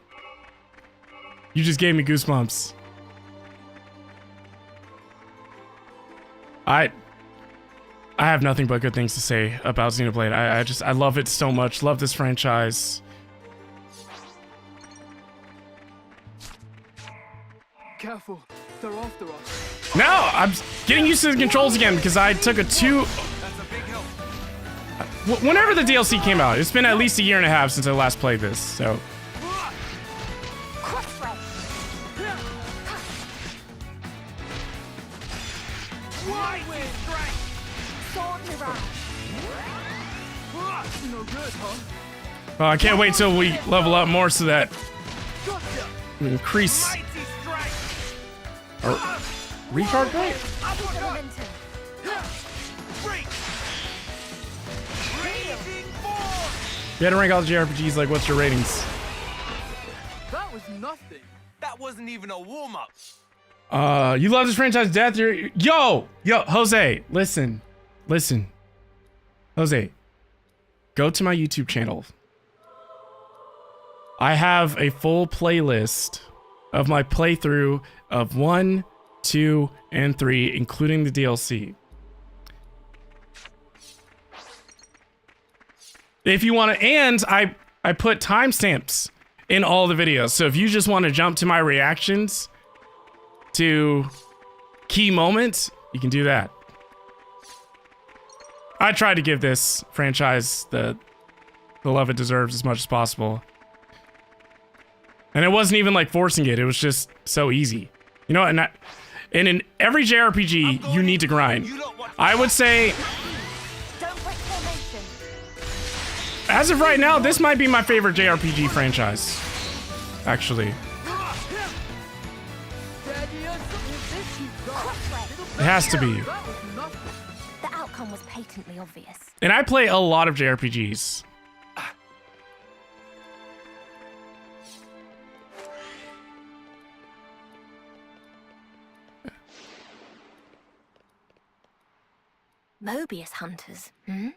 You just gave me goosebumps. I have nothing but good things to say about Xenoblade. I love it so much. Love this franchise. Careful, they're after us. No, I'm getting used to the controls again because I took a whenever the DLC came out, it's been at least a year and a half since I last played this, so. Oh, I can't wait till we level up more so that we increase our recharge rate. You had to rank all the JRPGs, like, what's your ratings? That was nothing. That wasn't even a warm-up. You love this franchise to death. Yo, Jose, listen. Jose, go to my YouTube channel. I have a full playlist of my playthrough of 1, 2, and 3, including the DLC. If you want to, and I put timestamps in all the videos. So if you just want to jump to my reactions to key moments, you can do that. I tried to give this franchise the love it deserves as much as possible. And it wasn't even like forcing it. It was just so easy. You know, and in every JRPG, you need to grind. I would say, as of right now, this might be my favorite JRPG franchise. Actually. It has to be. The outcome was patently obvious. And I play a lot of JRPGs. Mobius hunters, hmm?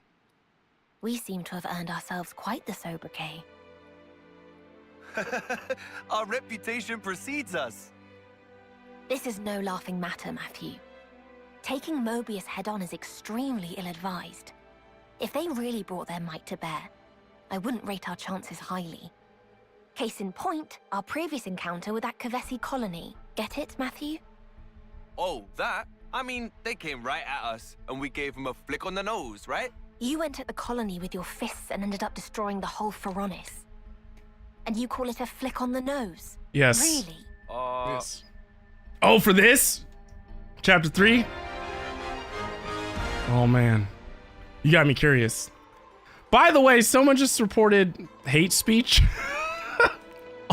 We seem to have earned ourselves quite the sobriquet. Our reputation precedes us. This is no laughing matter, Matthew. Taking Mobius head-on is extremely ill-advised. If they really brought their might to bear, I wouldn't rate our chances highly. Case in point, our previous encounter with that Kavesi colony. Get it, Matthew? Oh, that? I mean, they came right at us, and we gave them a flick on the nose, right? You went at the colony with your fists and ended up destroying the whole Pharaonis. And you call it a flick on the nose? Yes. Really? Yes. Oh, for this? Chapter 3? Oh, man. You got me curious. By the way, someone just reported hate speech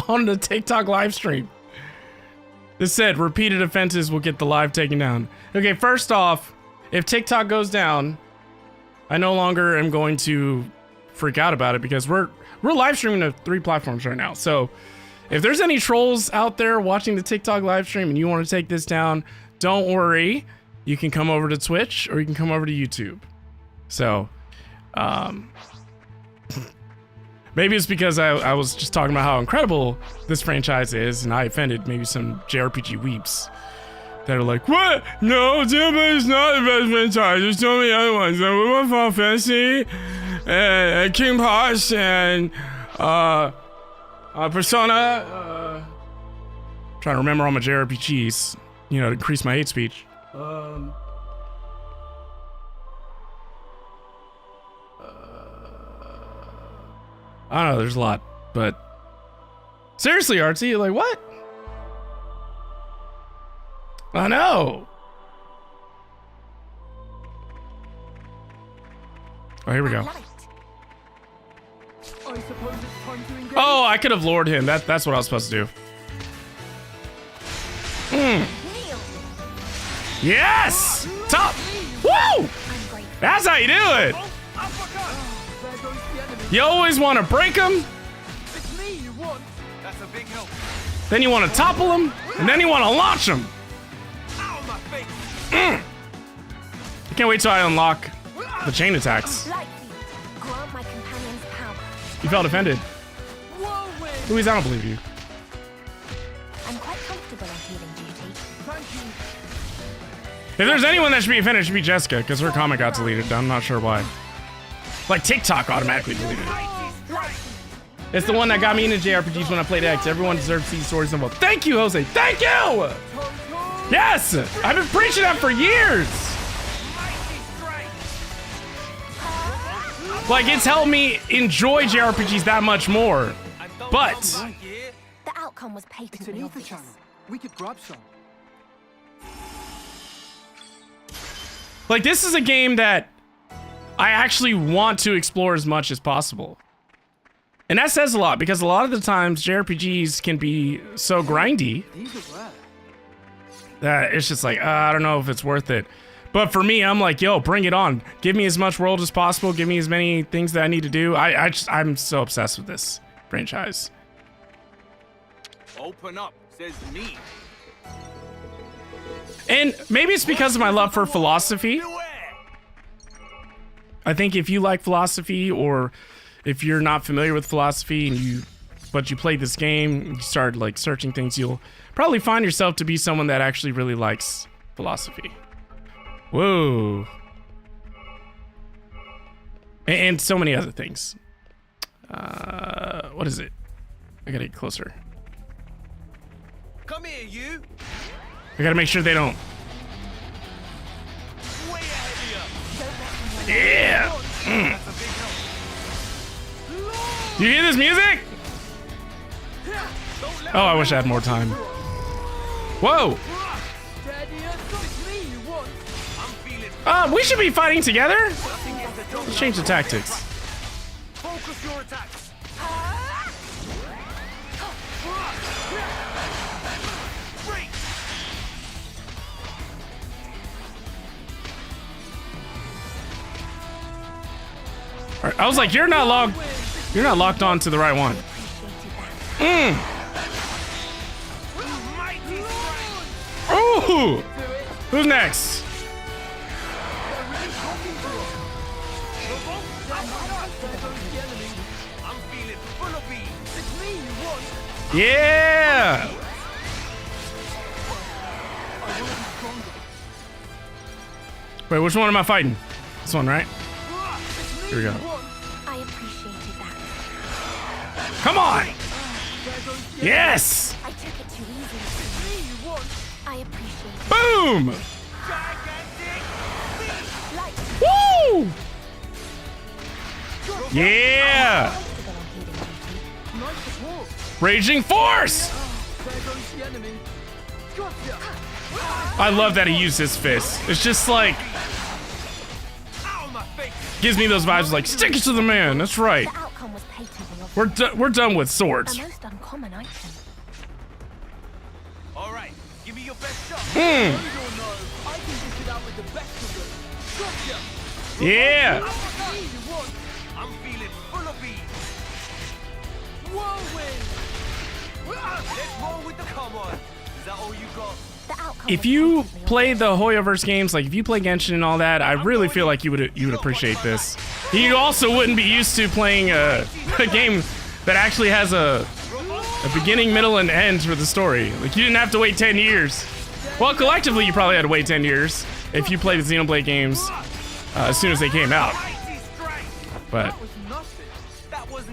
on the TikTok live stream. This said, repeated offenses will get the live taken down. Okay, first off, if TikTok goes down, I no longer am going to freak out about it because we're live streaming to 3 platforms right now. So if there's any trolls out there watching the TikTok live stream and you want to take this down, don't worry. You can come over to Twitch or you can come over to YouTube. So, maybe it's because I was just talking about how incredible this franchise is and I offended maybe some JRPG weeps that are like, what? No, Xenoblade is not the best franchise. There's so many other ones. Like Final Fantasy, and King Posh, and Persona. Trying to remember all my JRPGs, you know, to increase my hate speech. I don't know, there's a lot, but seriously, Artsy, you're like, what? I know. Oh, here we go. Oh, I could have lured him. That's what I was supposed to do. Yes! Top! Woo! That's how you do it! You always want to break them, That's a big help. Then you want to topple him, and then you want to launch him. Ow, my face. I can't wait till I unlock the chain attacks. Grant my companion's power. You felt offended. Louise, I don't believe you. I'm quite comfortable on healing duty. If there's anyone that should be offended, it should be Jessica, because her comment got deleted. I'm not sure why. Like TikTok automatically deleted it. It's the one that got me into JRPGs when I played X. Everyone deserves to see stories involved. Thank you, Jose. Thank you! Yes! I've been preaching that for years! Like, it's helped me enjoy JRPGs that much more. But the outcome was patently obvious. We could grab some. like, this is a game that I actually want to explore as much as possible. And that says a lot, because a lot of the times JRPGs can be so grindy that it's just like, I don't know if it's worth it. But for me, I'm like, yo, bring it on. Give me as much world as possible. Give me as many things that I need to do. I'm so obsessed with this franchise. Open up, says me. And maybe it's because of my love for philosophy. I think if you like philosophy, or if you're not familiar with philosophy but you played this game, you start like searching things, you'll probably find yourself to be someone that actually really likes philosophy. Whoa. And so many other things. What is it? I gotta get closer. Come here, you. I gotta make sure they don't. Way ahead of Yeah. Do you hear this music? Oh, I wish I had more time. Whoa. We should be fighting together. Let's change the tactics. Focus your attacks. All right, I was like, you're not locked on to the right one. Ooh. Who's next? Yeah! Wait, which one am I fighting? This one, right? Here we go. I appreciated that. Come on! Yes! I took it too easy. I appreciate it. Boom! Woo! Yeah! Raging Force! I love that he used his fist. It's just like, gives me those vibes like, stick it to the man. That's right. The outcome was patently We're done with swords. a most uncommon item. All right, give me your best shot. Yeah. I'm feeling full of bees. Let's roll with the come on. Is that all you got? If you play the Hoyoverse games, like if you play Genshin and all that, I really feel like you would appreciate this. You also wouldn't be used to playing a game that actually has a beginning, middle, and end for the story. Like, you didn't have to wait 10 years. Well, collectively, you probably had to wait 10 years if you played the Xenoblade games as soon as they came out. But,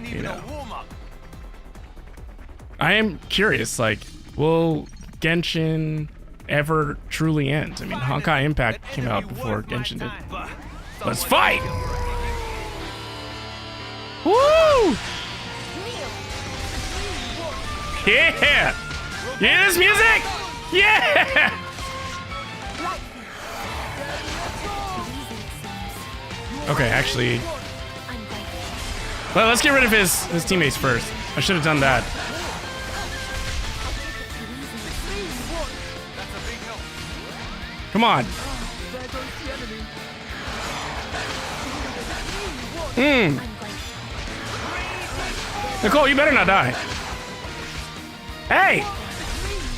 you know, I am curious, like, will Genshin ever truly end? I mean, Honkai Impact came out before Genshin did. Let's fight! Woo! Yeah! You hear this music? Yeah! Okay, actually, well, let's get rid of his teammates first. I should have done that. Come on. Nicole, you better not die. Hey!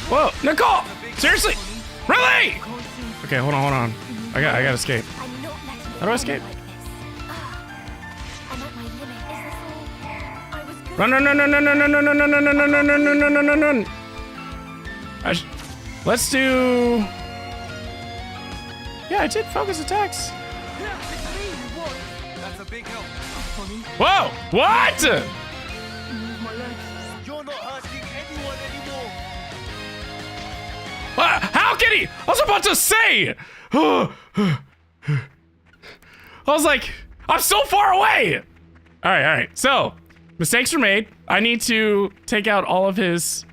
Whoa, Nicole! Seriously? Really? Okay, hold on. I gotta escape. How do I escape? Run! Let's do. Yeah, I did focus attacks. That's a big help. Whoa! What? You're not hurting anyone anymore. How can he? I was about to say. I was like, I'm so far away. All right. So, mistakes were made. I need to take out all of his,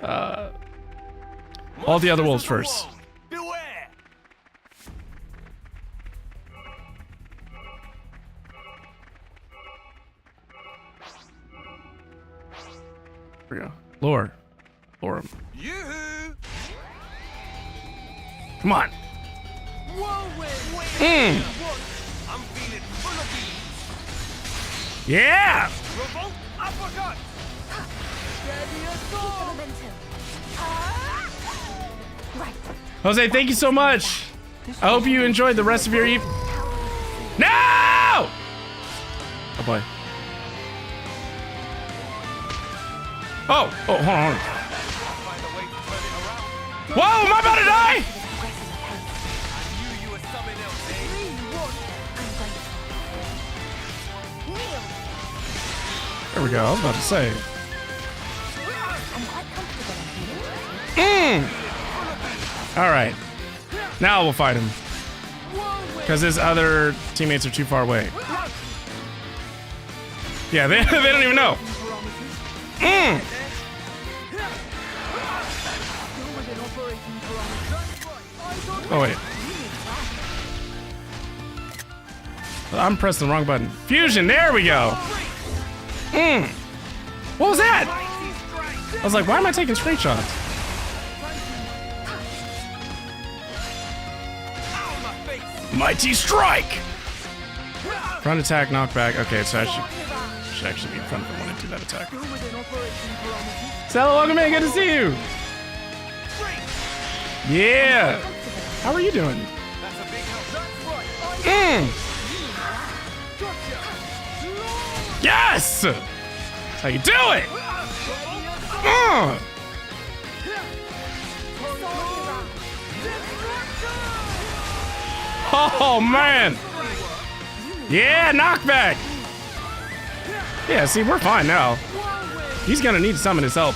all the other wolves first. Beware. Here we go. Lure him. Yoo-hoo. Come on. I'm feeling full of these. Yeah. Revolt uppercut. Jose, thank you so much. I hope you enjoyed the rest of your evening. No! Oh boy. Oh, hold on. Whoa, am I about to die? There we go, I was about to say. All right, now we'll fight him. Because his other teammates are too far away. Yeah, they don't even know. Oh, wait. I'm pressing the wrong button. Fusion, there we go. What was that? I was like, why am I taking screenshots? Mighty strike! Front attack, knockback. Okay, so I should actually be in front of him when I do that attack. Stella, welcome in. Good to see you. Yeah. How are you doing? Yes! That's how you do it! Oh, man! Yeah, knockback! Yeah, see, we're fine now. He's gonna need to summon his help.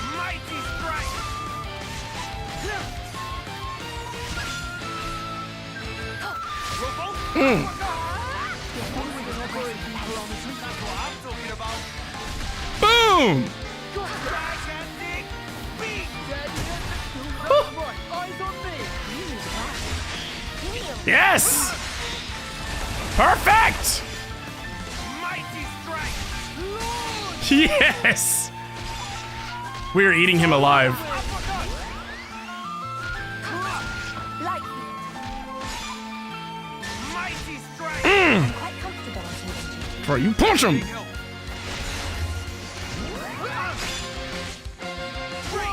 Boom! Yes! Perfect! Yes! We're eating him alive. Bro, you punch him!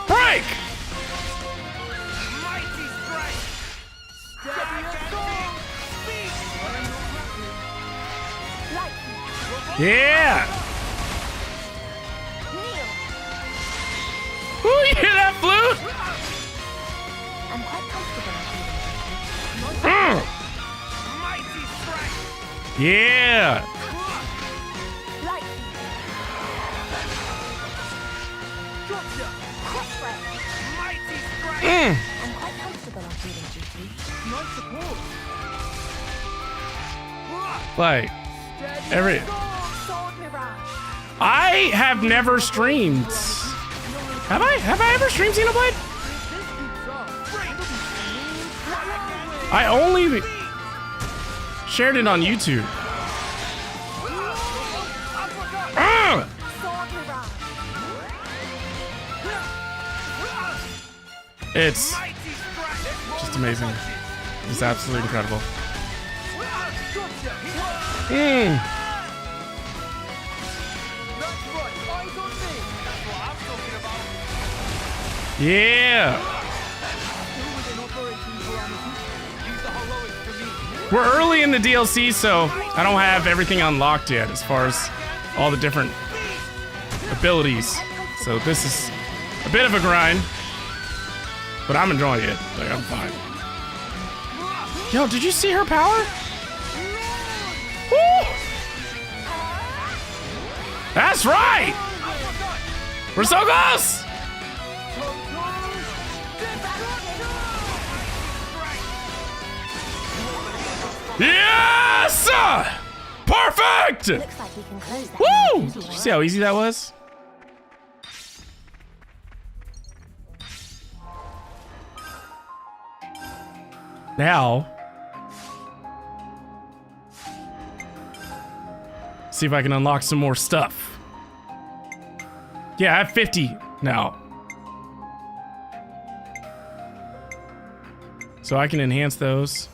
Break! Yeah! Ooh, you hear that flute? Yeah! Like, I have never streamed. Have I? Have I ever streamed Xenoblade? I only shared it on YouTube. It's just amazing. It's absolutely incredible. Yeah. We're early in the DLC, so I don't have everything unlocked yet as far as all the different abilities. So this is a bit of a grind, but I'm enjoying it. Like, I'm fine. Yo, did you see her power? Woo! That's right! We're so close! Yes! Perfect! Looks like we can close that. Woo! Did you see how easy that was? Now, see if I can unlock some more stuff. Yeah, I have 50 now. So I can enhance those.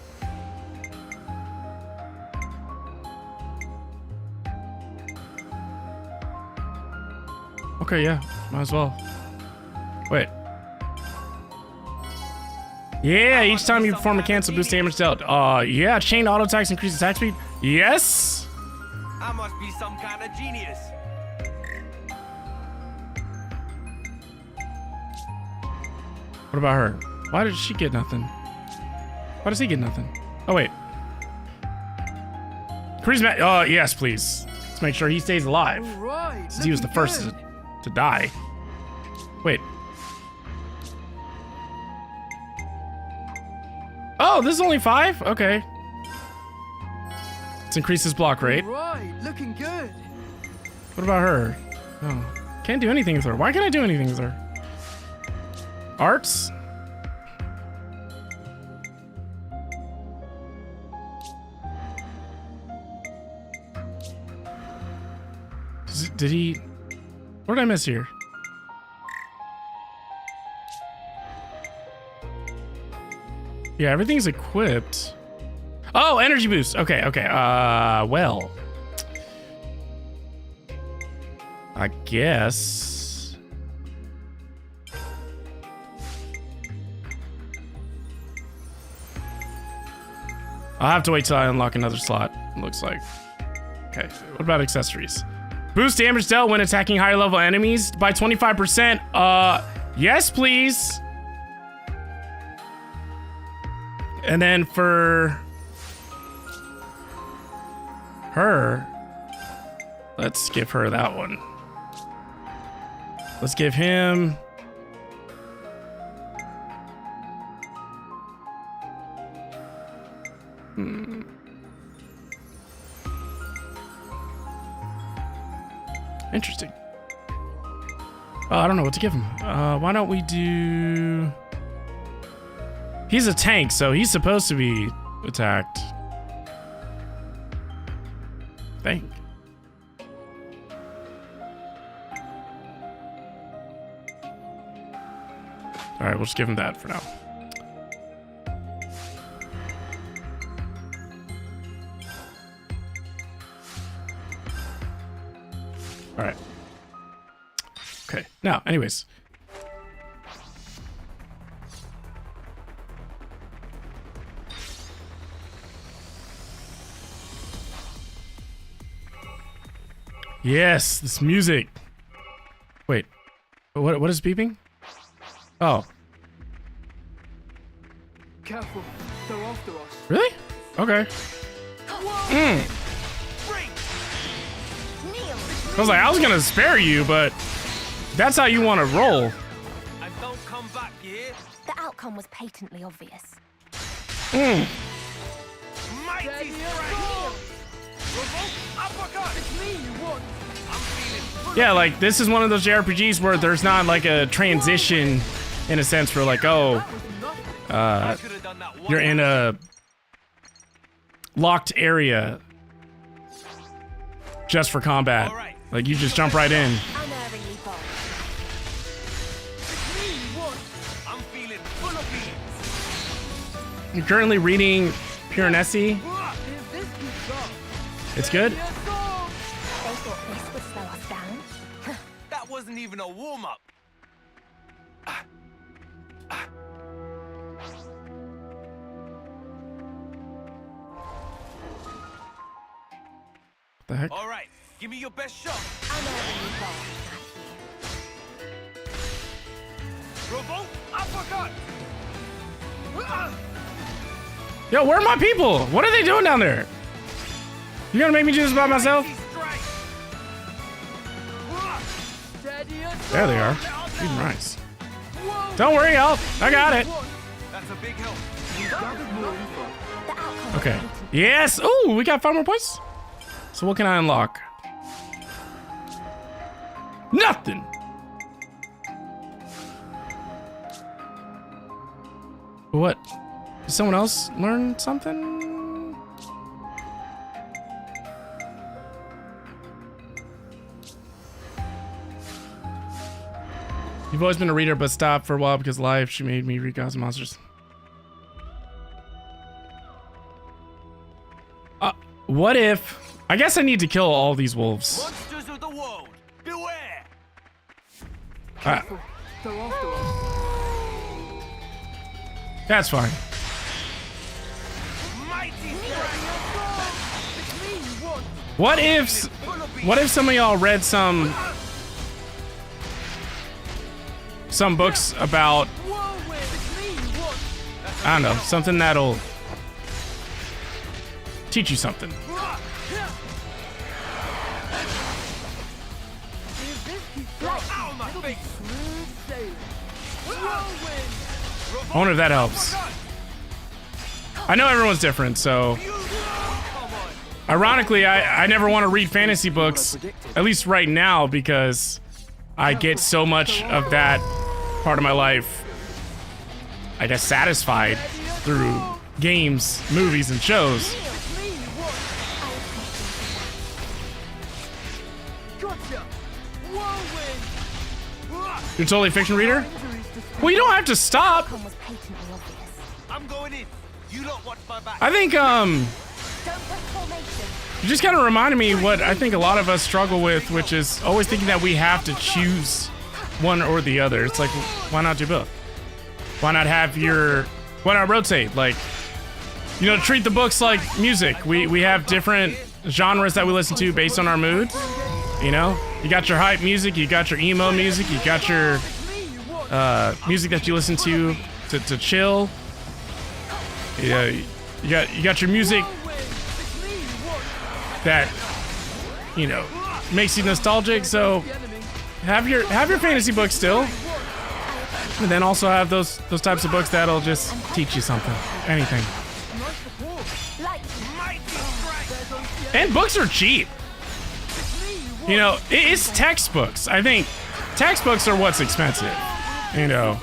Okay, yeah, might as well. Wait. Yeah, each time you perform a cancel, boost damage dealt. Yeah, chain auto attacks increase attack speed. Yes. I must be some kind of genius. What about her? Why did she get nothing? Why does he get nothing? Oh wait. Yes, please. Let's make sure he stays alive. Right, Since he was the first to die. Wait. Oh, this is only 5? Okay. Let's increase his block rate. Right, looking good. What about her? Oh, can't do anything with her. Why can't I do anything with her? Arts? Did he... What did I miss here? Yeah, everything's equipped. Oh, energy boost. Okay, okay. Well. I guess. I'll have to wait till I unlock another slot, it looks like. Okay, what about accessories? Boost damage dealt when attacking higher level enemies by 25%. Yes, please. And then for her, let's give her that one. Let's give him... Interesting. I don't know what to give him. Why don't we do... He's a tank, so he's supposed to be attacked. I think. Alright, we'll just give him that for now. Alright. Okay, now, anyways. Yes, this music. Wait, what is beeping? Oh. Careful, they're after us. Really? Okay. I was like, I was gonna spare you, but that's how you want to roll. And don't come back here. The outcome was patently obvious. Mighty strength. Uppercut. It's me you want. I'm feeling. Yeah, like this is one of those JRPGs where there's not like a transition in a sense where like, oh, you're in a locked area just for combat. Like you just jump right in. You're currently reading Piranesi. It's good. They thought this would slow us down. That wasn't even a warm-up. The heck? All right, give me your best shot. Robo, uppercut. Yo, where are my people? What are they doing down there? You gonna make me do this by myself? There they are. Dude, nice. Don't worry, I got it. That's a big help. Okay. Yes. Oh, we got 5 more points. So what can I unlock? Nothing. What? Did someone else learn something? You've always been a reader, but stopped for a while because life. She made me read Gods and Monsters. What if? I guess I need to kill all these wolves. Monsters of the world, beware! Careful. They're after us. That's fine. What if some of y'all read some books about, I don't know, something that'll teach you something? I wonder if that helps. I know everyone's different, so ironically, I never want to read fantasy books, at least right now, because I get so much of that part of my life, I guess, satisfied through games, movies, and shows. You're totally a fiction reader? Well, you don't have to stop. I'm going in. You don't watch my back. I think, you just kind of reminded me what I think a lot of us struggle with, which is always thinking that we have to choose one or the other. It's like, why not do both? Why not why not rotate? Like, you know, treat the books like music. We have different genres that we listen to based on our moods. You know, you got your hype music, you got your emo music, you got your music that you listen to chill. Yeah, you got your music that, you know, makes you nostalgic. So have your fantasy books still, and then also have those types of books that'll just teach you something, anything. And books are cheap. You know, it's textbooks. I think textbooks are what's expensive. You know,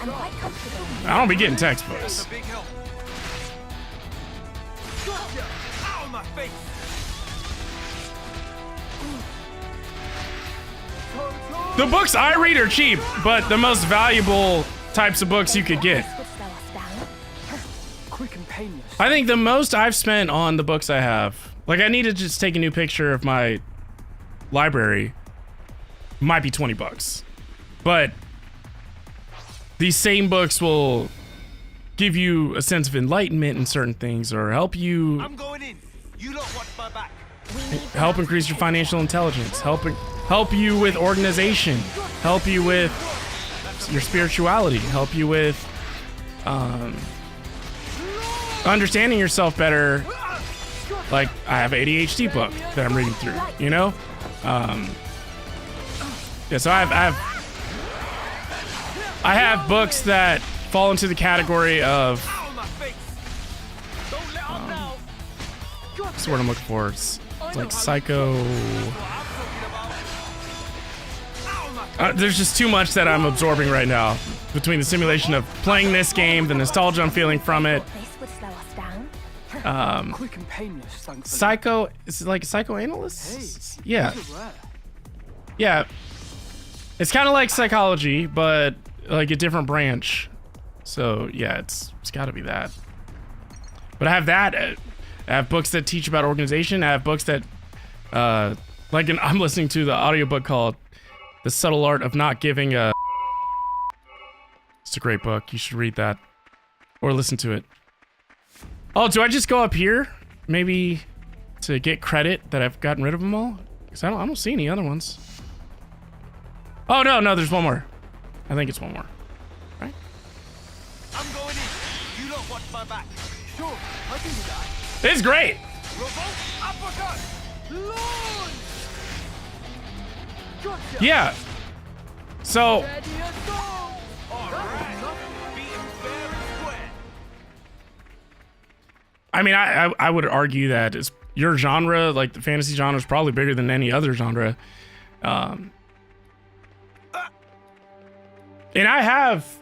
I don't be getting textbooks. The books I read are cheap, but the most valuable types of books you could get. Quick and painless. I think the most I've spent on the books I have, like I need to just take a new picture of my library, might be 20 bucks. But these same books will give you a sense of enlightenment in certain things, or help you I'm going in. You don't watch my back. help increase your financial intelligence, help you with organization, help you with your spirituality, help you with understanding yourself better. Like, I have an ADHD book that I'm reading through, you know? Yeah, so I have books that fall into the category of what's the word I'm looking for? It's like psycho. There's just too much that I'm absorbing right now between the simulation of playing this game, the nostalgia I'm feeling from it. Quick and painless, thankfully. Psycho, is it like psychoanalyst? Hey, yeah. these are rare. Yeah. It's kind of like psychology, but like a different branch. So yeah, it's gotta be that. But I have that. I have books that teach about organization. I have books that, I'm listening to the audiobook called The Subtle Art of Not Giving a. It's a great book. You should read that or listen to it. Oh, do I just go up here? Maybe to get credit that I've gotten rid of them all? Because I don't see any other ones. Oh, no, there's one more. I think it's one more. Right? I'm going in. You don't watch my back. Sure, I can do that. It's great. Revolt, uppercut, launch. Gotcha. Yeah. So. Ready to go. All right. Beat him fair and square. I mean, I would argue that it's your genre, like the fantasy genre, is probably bigger than any other genre. And I've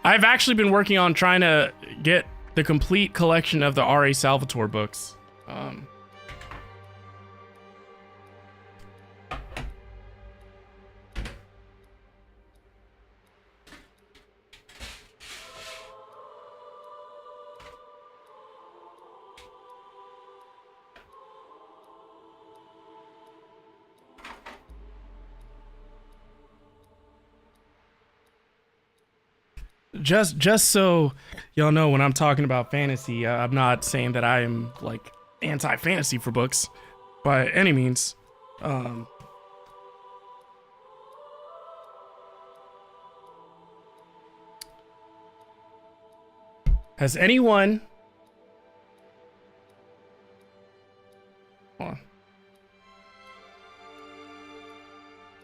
actually been working on trying to get the complete collection of the R.A. Salvatore books. Just so y'all know, when I'm talking about fantasy, I'm not saying that I am like anti-fantasy for books by any means. Has anyone? Hold on.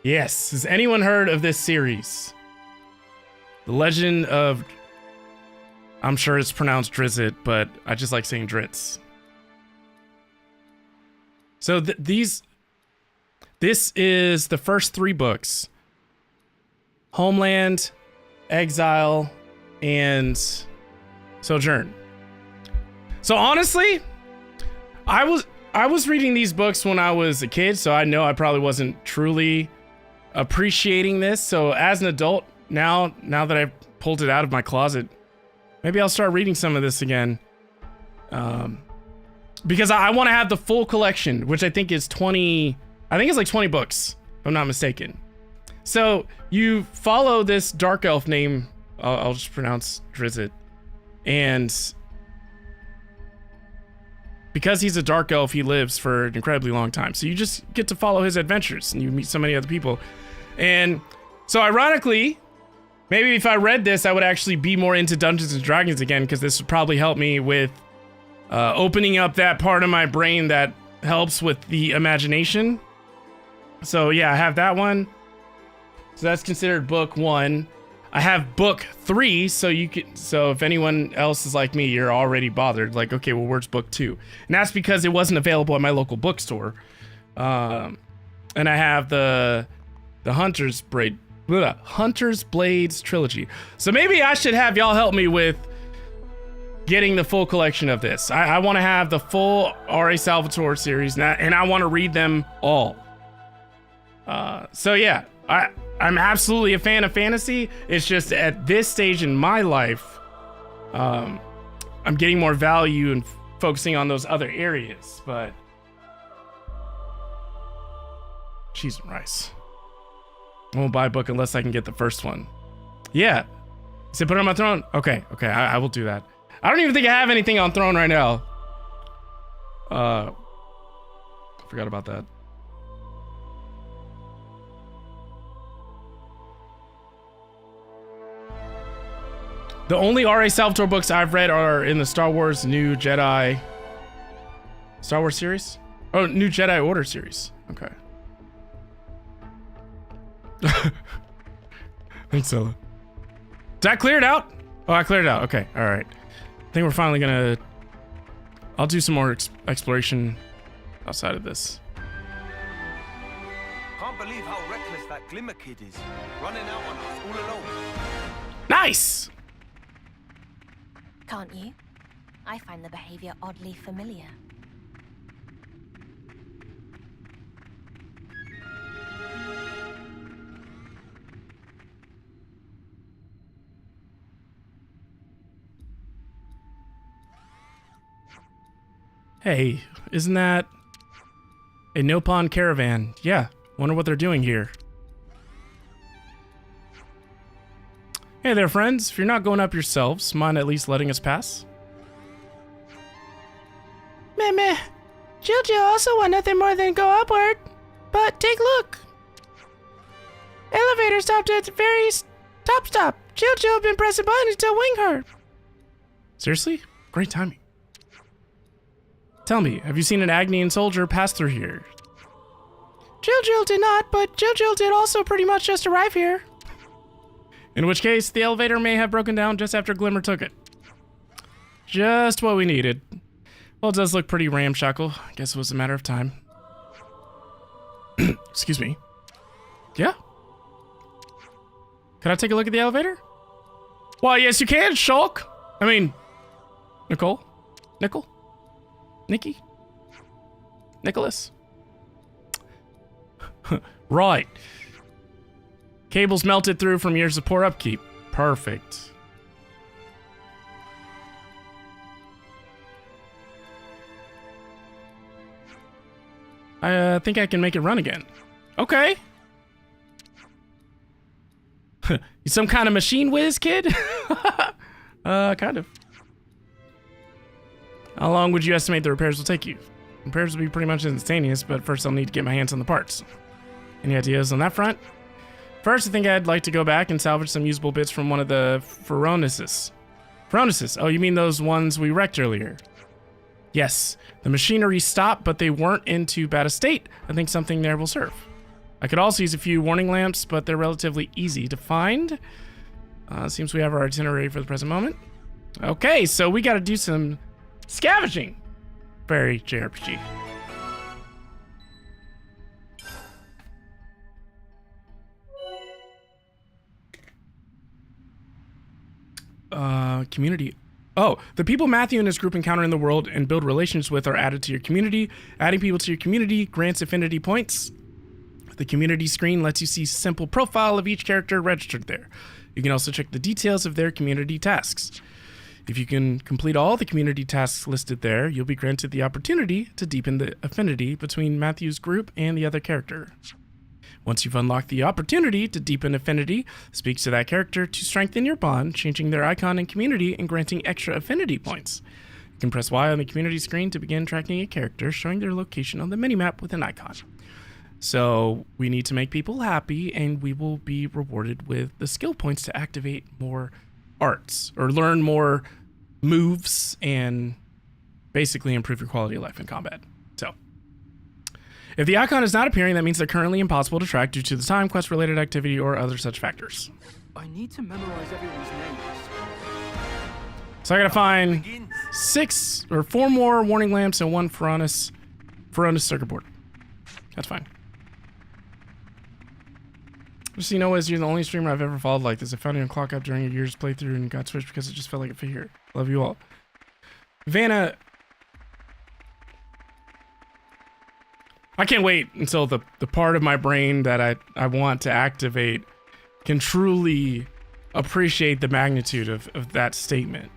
Yes, has anyone heard of this series? The Legend of, I'm sure it's pronounced Drizzt, but I just like saying Dritz. So this is the first 3 books: Homeland, Exile, and Sojourn. So honestly, I was reading these books when I was a kid, so I know I probably wasn't truly appreciating this. So as an adult, now that I've pulled it out of my closet, maybe I'll start reading some of this again. Because I want to have the full collection, which I think is 20, I think it's like 20 books, if I'm not mistaken. So you follow this dark elf name, I'll just pronounce Drizzt, and because he's a dark elf, he lives for an incredibly long time. So you just get to follow his adventures, and you meet so many other people. And so ironically, maybe if I read this, I would actually be more into Dungeons and Dragons again, because this would probably help me with opening up that part of my brain that helps with the imagination. So yeah, I have that one. So that's considered book 1. I have book 3, so if anyone else is like me, you're already bothered. Like, okay, well, where's book 2? And that's because it wasn't available at my local bookstore. And I have the Hunter's Blades trilogy. So maybe I should have y'all help me with getting the full collection of this. I want to have the full R.A. Salvatore series, and I want to read them all. So yeah, I'm absolutely a fan of fantasy. It's just at this stage in my life, I'm getting more value and focusing on those other areas. But cheese and rice. I won't buy a book unless I can get the first one. Yeah. Say put it on my throne? Okay, I will do that. I don't even think I have anything on throne right now. Forgot about that. The only R.A. Salvatore books I've read are in the Star Wars New Jedi... Star Wars series? Oh, New Jedi Order series. Okay. Thanks, Ella. Did I clear it out? Oh, I cleared it out. Okay, all right. I think we're finally gonna... I'll do some more exploration outside of this. Can't believe how reckless that Glimmer kid is. Running out on us all alone. Nice! Can't you? I find the behavior oddly familiar. Hey, isn't that a Nopon caravan? Yeah, wonder what they're doing here. Hey there, friends. If you're not going up yourselves, mind at least letting us pass? Meh. Jill also want nothing more than go upward. But take a look. Elevator stopped at the very top stop. Jill been pressing buttons until wing hurt. Seriously? Great timing. Tell me, have you seen an Agnian soldier pass through here? Jill did not, but Jill did also pretty much just arrive here. In which case, the elevator may have broken down just after Glimmer took it. Just what we needed. Well, it does look pretty ramshackle. Guess it was a matter of time. Excuse me. Yeah? Can I take a look at the elevator? Why, yes you can, Shulk. I mean, Nicole? Nickel? Nikki? Nicholas? Right. Cables melted through from years of poor upkeep. Perfect. I think I can make it run again. Okay. You some kind of machine whiz, kid? Kind of. How long would you estimate the repairs will take you? Repairs will be pretty much instantaneous, but first I'll need to get my hands on the parts. Any ideas on that front? First, I think I'd like to go back and salvage some usable bits from one of the Phronesis. Oh, you mean those ones we wrecked earlier? Yes, the machinery stopped, but they weren't in too bad a state. I think something there will serve. I could also use a few warning lamps, but they're relatively easy to find. Seems we have our itinerary for the present moment. Okay, so we gotta do some scavenging. Very JRPG. Community. Oh, the people Matthew and his group encounter in the world and build relations with are added to your community. Adding people to your community grants affinity points. The community screen lets you see a simple profile of each character registered there. You can also check the details of their community tasks. If you can complete all the community tasks listed there, you'll be granted the opportunity to deepen the affinity between Matthew's group and the other character. Once you've unlocked the opportunity to deepen affinity, speak to that character to strengthen your bond, changing their icon in community and granting extra affinity points. You can press Y on the community screen to begin tracking a character, showing their location on the minimap with an icon. So we need to make people happy, and we will be rewarded with the skill points to activate more arts, or learn more moves, and basically improve your quality of life in combat. So if the icon is not appearing, that means they're currently impossible to track due to the time, quest-related activity, or other such factors. I need to memorize everyone's names. So I gotta find 4 more warning lamps and 1 Phronesis circuit board. That's fine. Just so you know, Wiz, you're the only streamer I've ever followed like this. I found you on Clock Up during your year's playthrough and got switched because it just felt like a fit here. Love you all. Vanna, I can't wait until the part of my brain that I want to activate can truly appreciate the magnitude of that statement.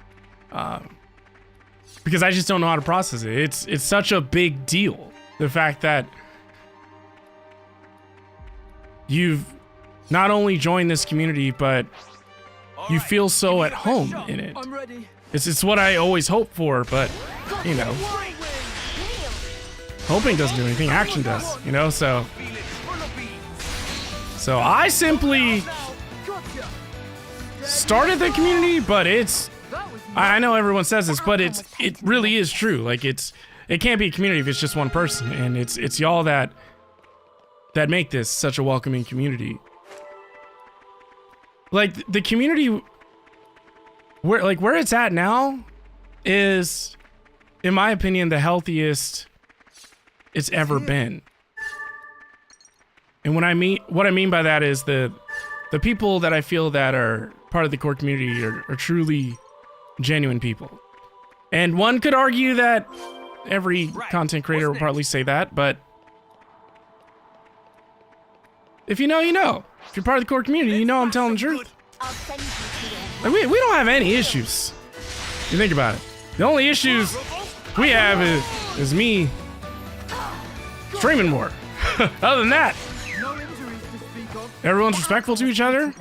Because I just don't know how to process it. It's such a big deal. The fact that you've not only joined this community, but you feel so at home in it. I'm ready. It's what I always hope for, but, you know, hoping doesn't do anything, action does, you know, so I simply started the community, but I know everyone says this, but it really is true. Like, it can't be a community if it's just one person, and it's y'all that make this such a welcoming community. Like, the community where it's at now is, in my opinion, the healthiest it's ever been. And what I mean by that is the people that I feel that are part of the core community are truly genuine people. And one could argue that every content creator will probably say that, but if you know, you know. If you're part of the core community, you know I'm telling the truth. Like, we don't have any issues. You think about it. The only issues we have is me streaming more. Other than that, everyone's respectful to each other.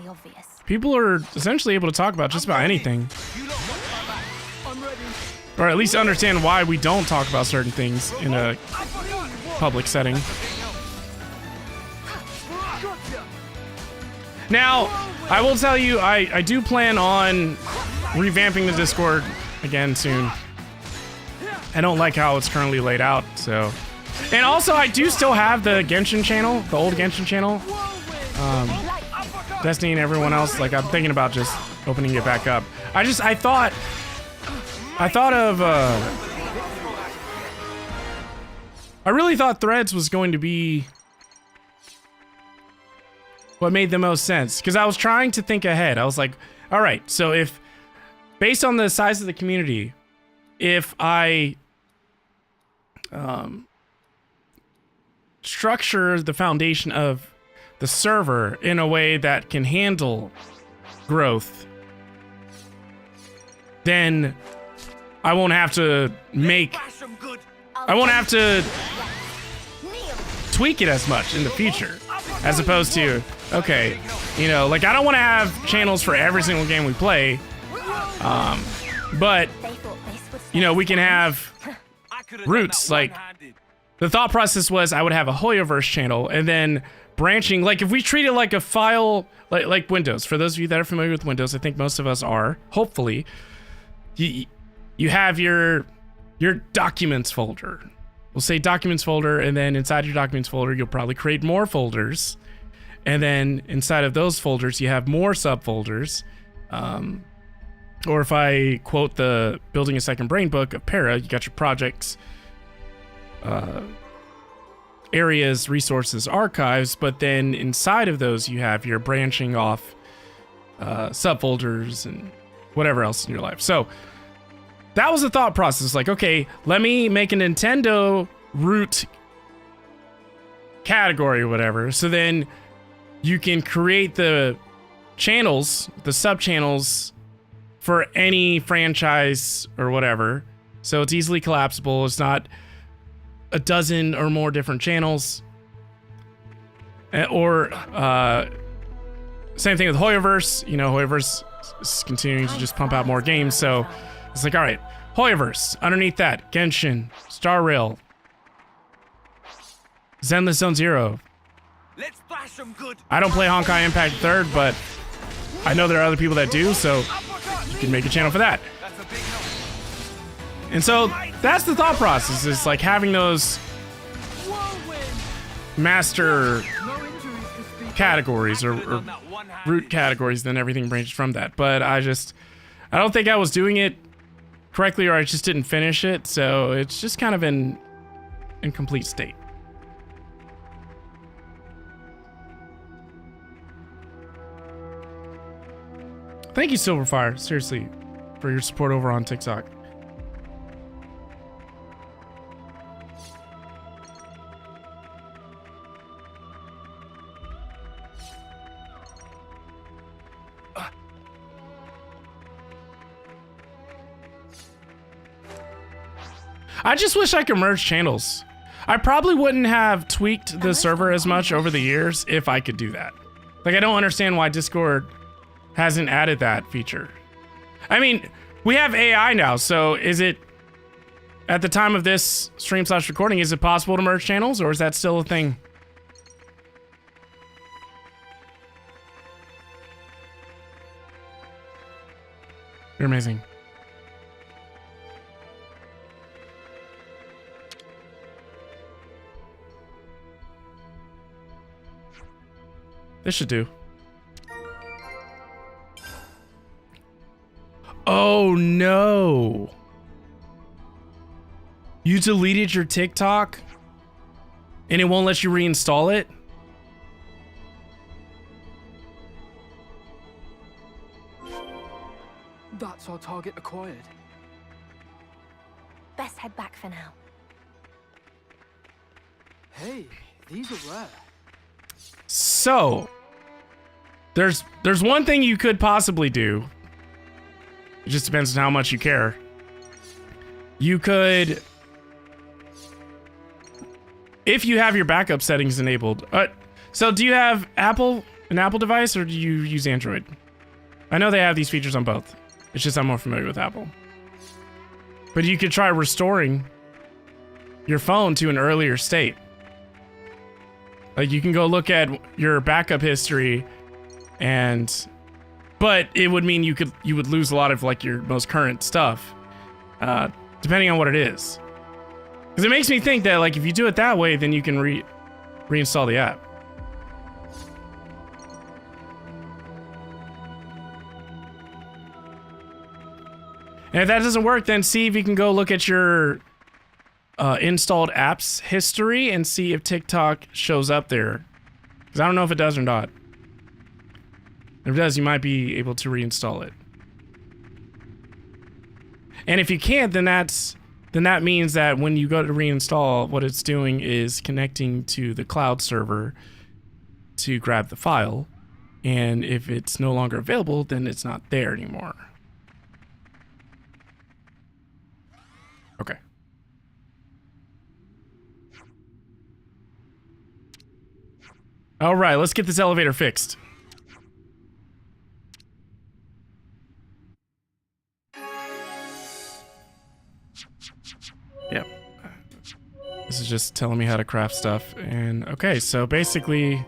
people are essentially able to talk about just about anything. Or at least understand why we don't talk about certain things in a public setting. Now, I will tell you, I do plan on revamping the Discord again soon. I don't like how it's currently laid out, so. And also, I do still have the Genshin channel, the old Genshin channel. Destiny and everyone else, like, I'm thinking about just opening it back up. I thought of, I really thought Threads was going to be what made the most sense. Because I was trying to think ahead. I was like, all right, so if, based on the size of the community, if I structure the foundation of the server in a way that can handle growth, then I won't have to tweak it as much in the future, as opposed to, okay, you know, like I don't want to have channels for every single game we play, but you know, we can have roots. Like the thought process was I would have a Hoyoverse channel and then branching, like if we treat it like a file, like Windows. For those of you that are familiar with Windows, I think most of us are, hopefully. You have your documents folder. We'll say documents folder, and then inside your documents folder, you'll probably create more folders. And then inside of those folders, you have more subfolders. Or if I quote the Building a Second Brain book of Para, you got your projects, areas, resources, archives, but then inside of those, you have your branching off subfolders and whatever else in your life. So that was the thought process. Like, okay, let me make a Nintendo root category or whatever. So then you can create the channels, the sub-channels for any franchise or whatever. So it's easily collapsible. It's not a dozen or more different channels. Or same thing with Hoyoverse. You know, Hoyoverse is continuing to just pump out more games. So it's like, all right, Hoyoverse. Underneath that, Genshin, Star Rail, Zenless Zone Zero. I don't play Honkai Impact 3rd, but I know there are other people that do, so you can make a channel for that. And so that's the thought process, is like having those master categories or root categories, then everything branches from that. But I don't think I was doing it correctly, or I just didn't finish it, so it's just kind of in incomplete state. Thank you, Silverfire, seriously, for your support over on TikTok. I just wish I could merge channels. I probably wouldn't have tweaked the server as much over the years if I could do that. Like, I don't understand why Discord hasn't added that feature. I mean, we have AI now, so is it, at the time of this stream/recording, is it possible to merge channels, or is that still a thing? You're amazing. This should do. Oh no. You deleted your TikTok and it won't let you reinstall it? That's our target acquired. Best head back for now. Hey, these are rare. So, there's one thing you could possibly do. It just depends on how much you care. You could, if you have your backup settings enabled. So do you have an Apple device, or do you use Android? I know they have these features on both. It's just I'm more familiar with Apple. But you could try restoring your phone to an earlier state. Like you can go look at your backup history but it would mean you would lose a lot of like your most current stuff, depending on what it is. Because it makes me think that like if you do it that way, then you can reinstall the app. And if that doesn't work, then see if you can go look at your installed apps history and see if TikTok shows up there. Because I don't know if it does or not. If it does, you might be able to reinstall it. And if you can't, then that means that when you go to reinstall, what it's doing is connecting to the cloud server to grab the file. And if it's no longer available, then it's not there anymore. Okay. All right, let's get this elevator fixed. Yep. This is just telling me how to craft stuff. And okay, so basically,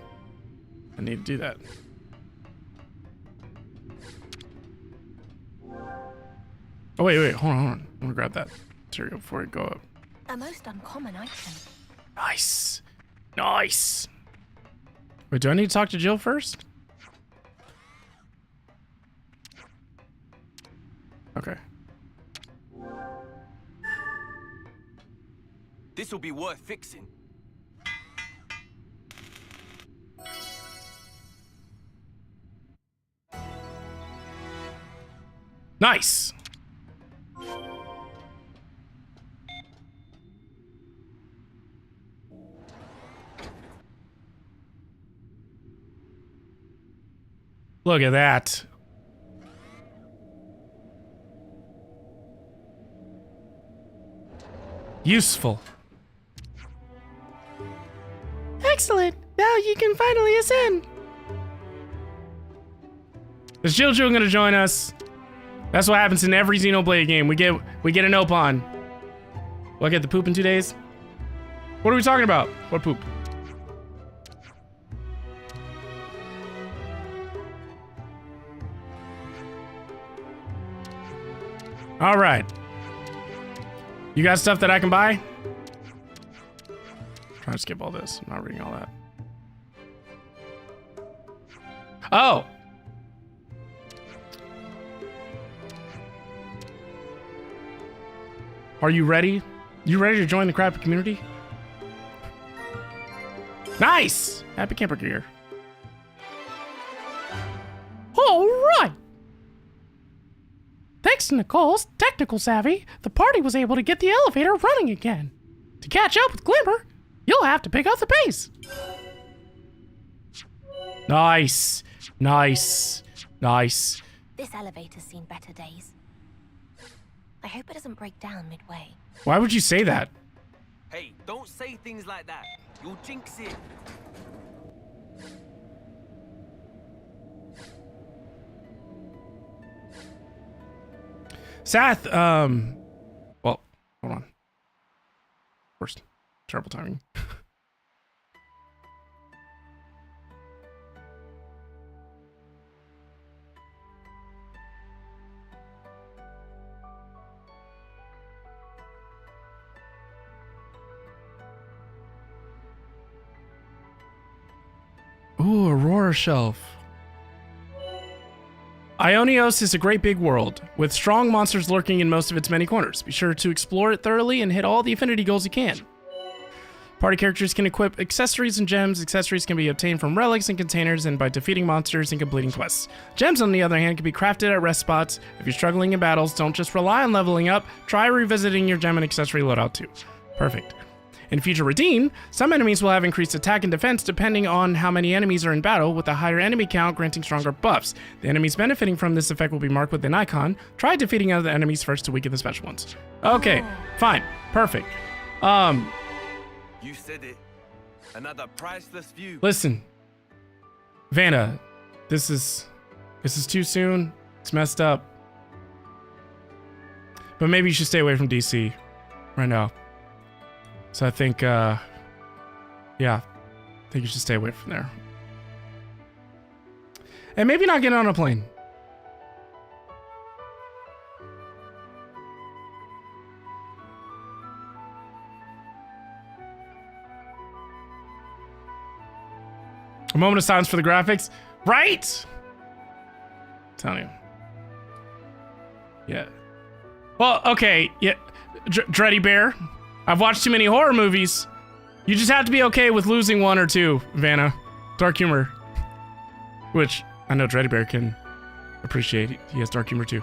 I need to do that. Oh, wait, hold on. I'm gonna grab that material before I go up. A most uncommon item. Nice. Nice. Wait, do I need to talk to Jill first? Okay. This'll be worth fixing. Nice. Look at that. Useful. Excellent. Now you can finally ascend. Is Jill gonna join us? That's what happens in every Xenoblade game. We get an Opon. Will I get the poop in 2 days? What are we talking about? What poop? All right. You got stuff that I can buy? Trying to skip all this. I'm not reading all that. Oh. Are you ready? You ready to join the crappy community? Nice! Happy camper gear. All right. Thanks to Nicole's technical savvy, the party was able to get the elevator running again. To catch up with Glimmer, you'll have to pick up the pace. Nice. Nice. Nice. This elevator's seen better days. I hope it doesn't break down midway. Why would you say that? Hey, don't say things like that. You'll jinx it. Sath, well, hold on. First, terrible timing. Ooh, Aurora Shelf. Ionios is a great big world, with strong monsters lurking in most of its many corners. Be sure to explore it thoroughly and hit all the affinity goals you can. Party characters can equip accessories and gems. Accessories can be obtained from relics and containers and by defeating monsters and completing quests. Gems, on the other hand, can be crafted at rest spots. If you're struggling in battles, don't just rely on leveling up. Try revisiting your gem and accessory loadout too. Perfect. In Future Redeem, some enemies will have increased attack and defense depending on how many enemies are in battle, with a higher enemy count granting stronger buffs. The enemies benefiting from this effect will be marked with an icon. Try defeating other enemies first to weaken the special ones. Okay, fine, perfect. You said it. Another priceless view. Listen, Vanna, this is This is too soon. It's messed up. But maybe you should stay away from DC right now. So I think, yeah, I think you should stay away from there. And maybe not get on a plane. A moment of silence for the graphics. Right? I'm telling you. Yeah. Well, okay. Yeah. Dreddy Bear. I've watched too many horror movies. You just have to be okay with losing one or two, Vanna. Dark humor. Which I know Dreddy Bear can appreciate. He has dark humor too.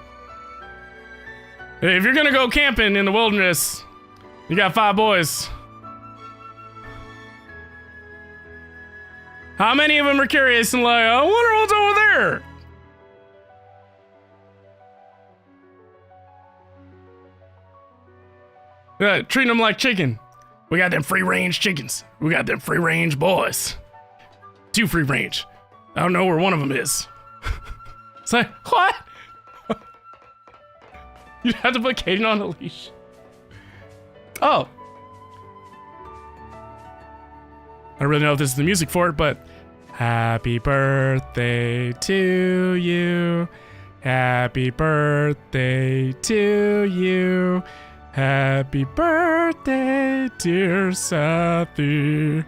If you're gonna go camping in the wilderness, you got 5 boys. How many of them are curious and like, I wonder what's over there? Treating them like chicken. We got them free-range chickens. We got them free-range boys. 2 free-range. I don't know where one of them is. It's like, what? You'd have to put Kaden on a leash. Oh. I don't really know if this is the music for it, but happy birthday to you. Happy birthday to you. Happy birthday, dear Sappy.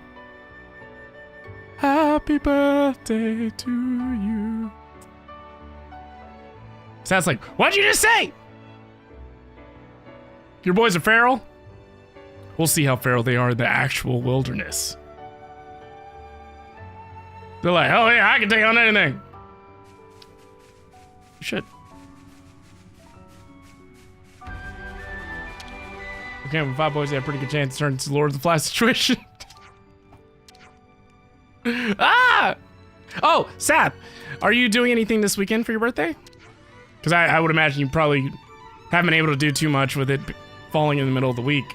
Happy birthday to you. Sounds like, what'd you just say? Your boys are feral? We'll see how feral they are in the actual wilderness. They're like, oh yeah, I can take on anything. You should. Okay, with 5 boys, they have a pretty good chance to turn into Lord of the Flies situation. Ah! Oh, Sap, are you doing anything this weekend for your birthday? Because I would imagine you probably haven't been able to do too much with it falling in the middle of the week.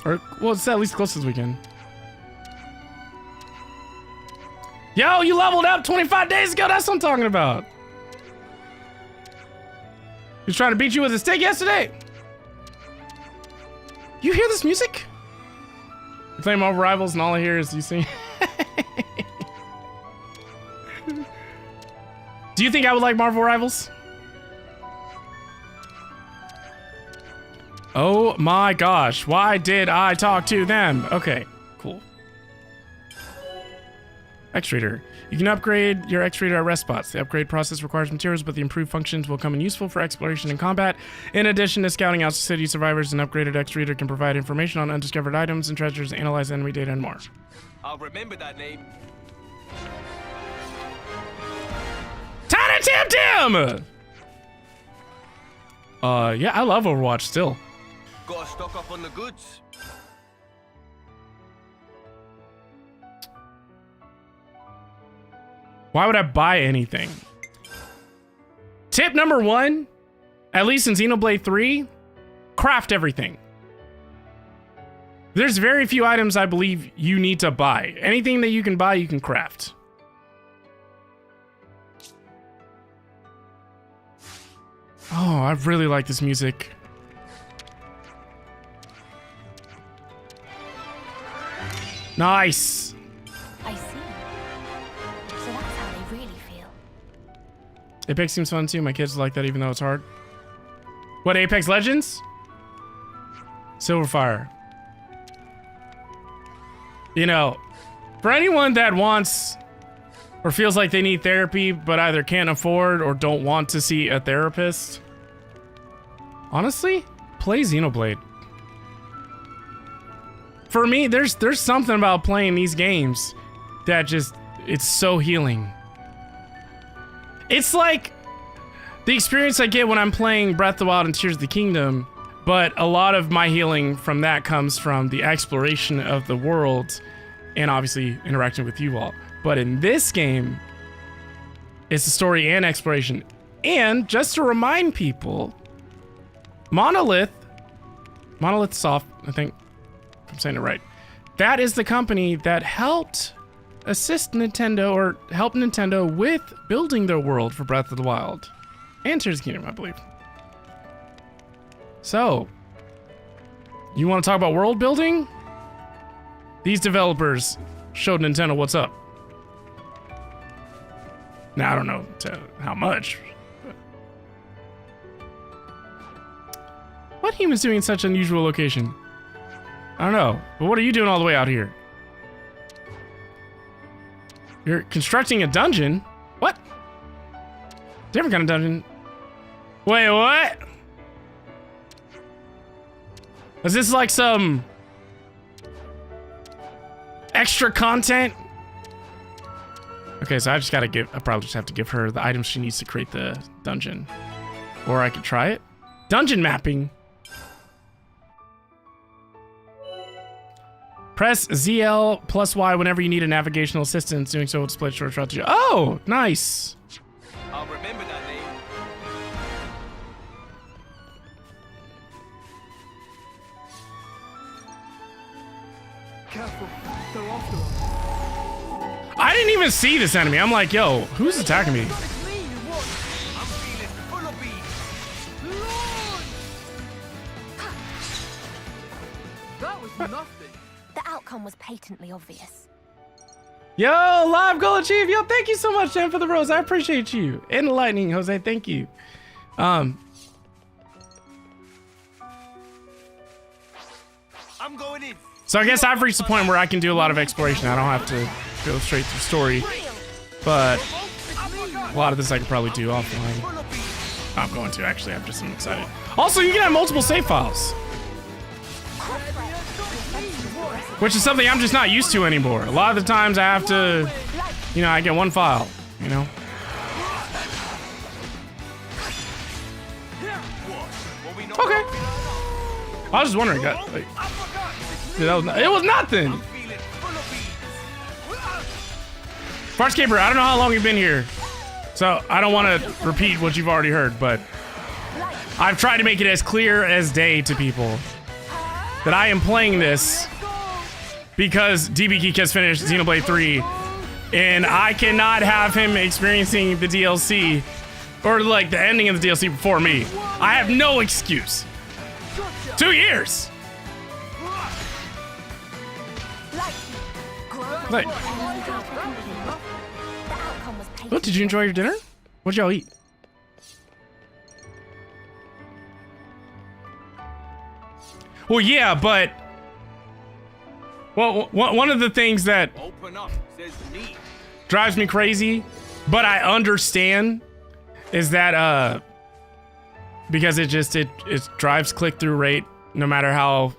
Or, well, it's at least close to this weekend. Yo, you leveled up 25 days ago. That's what I'm talking about. He was trying to beat you with a stick yesterday. You hear this music? You play Marvel Rivals and all I hear is you sing. Do you think I would like Marvel Rivals? Oh my gosh, why did I talk to them? Okay, cool. X-Reader. You can upgrade your X-Reader at rest spots. The upgrade process requires materials, but the improved functions will come in useful for exploration and combat. In addition to scouting out city survivors, an upgraded X-Reader can provide information on undiscovered items and treasures, analyze enemy data, and more. I'll remember that name. Tiny Tim Tim! Yeah, I love Overwatch still. Gotta stock up on the goods. Why would I buy anything? Tip number 1, at least in Xenoblade 3, craft everything. There's very few items I believe you need to buy. Anything that you can buy, you can craft. Oh, I really like this music. Nice. I see. So that's how they really feel. Apex seems fun too. My kids like that even though it's hard. What, Apex Legends? Silverfire. You know, for anyone that wants or feels like they need therapy but either can't afford or don't want to see a therapist, honestly, play Xenoblade. For me, there's something about playing these games that just, it's so healing. It's like the experience I get when I'm playing Breath of the Wild and Tears of the Kingdom, but a lot of my healing from that comes from the exploration of the world and obviously interacting with you all. But in this game, it's the story and exploration. And just to remind people, Monolith Soft, I think, if I'm saying it right, that is the company that helped assist Nintendo or help Nintendo with building their world for Breath of the Wild and Tears of the Kingdom, I believe. So, you want to talk about world building? These developers showed Nintendo what's up. Now, I don't know how much. But what humans doing in such an unusual location? I don't know. But what are you doing all the way out here? You're constructing a dungeon? What? Different kind of dungeon. Wait, what? Is this like some extra content? Okay, so I probably just have to give her the items she needs to create the dungeon. Or I could try it. Dungeon mapping. Press ZL plus Y whenever you need a navigational assistance. Doing so will display short shot to you. Oh, nice. I'll remember that name. Careful, they're after us. I didn't even see this enemy. I'm like, yo, who's attacking me? I'm feeling full of beans. That was nothing. The outcome was patently obvious. Yo, live goal achieved. Yo, thank you so much, Dan, for the rose. I appreciate you. Enlightening, Jose. Thank you. I'm going in. So I guess I've reached the point where I can do a lot of exploration. I don't have to go straight through story. But a lot of this I could probably do offline. I'm going to, actually. I'm just excited. Also, you can have multiple save files. Which is something I'm just not used to anymore. A lot of the times I have to, you know, I get one file, you know? Okay. I was just wondering, like, dude, it was nothing. Farscaper, I don't know how long you've been here, so I don't want to repeat what you've already heard, but I've tried to make it as clear as day to people that I am playing this because DB Geek has finished Xenoblade 3, and I cannot have him experiencing the DLC, or like the ending of the DLC before me. I have no excuse. 2 years! Like, what, did you enjoy your dinner? What'd y'all eat? Well, yeah, but well, one of the things that drives me crazy, but I understand, is that because it drives click-through rate, no matter how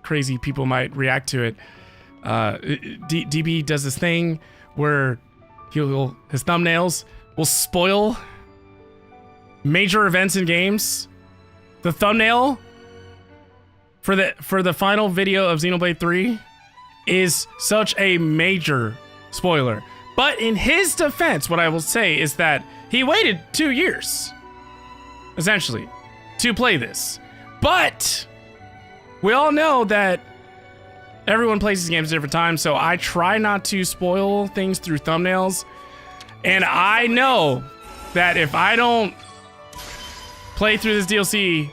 crazy people might react to it. DB does this thing where his thumbnails will spoil major events in games. The thumbnail for the final video of Xenoblade 3 is such a major spoiler. But in his defense, what I will say is that he waited 2 years, essentially, to play this. But we all know that everyone plays these games at different times, so I try not to spoil things through thumbnails. And I know that if I don't play through this DLC,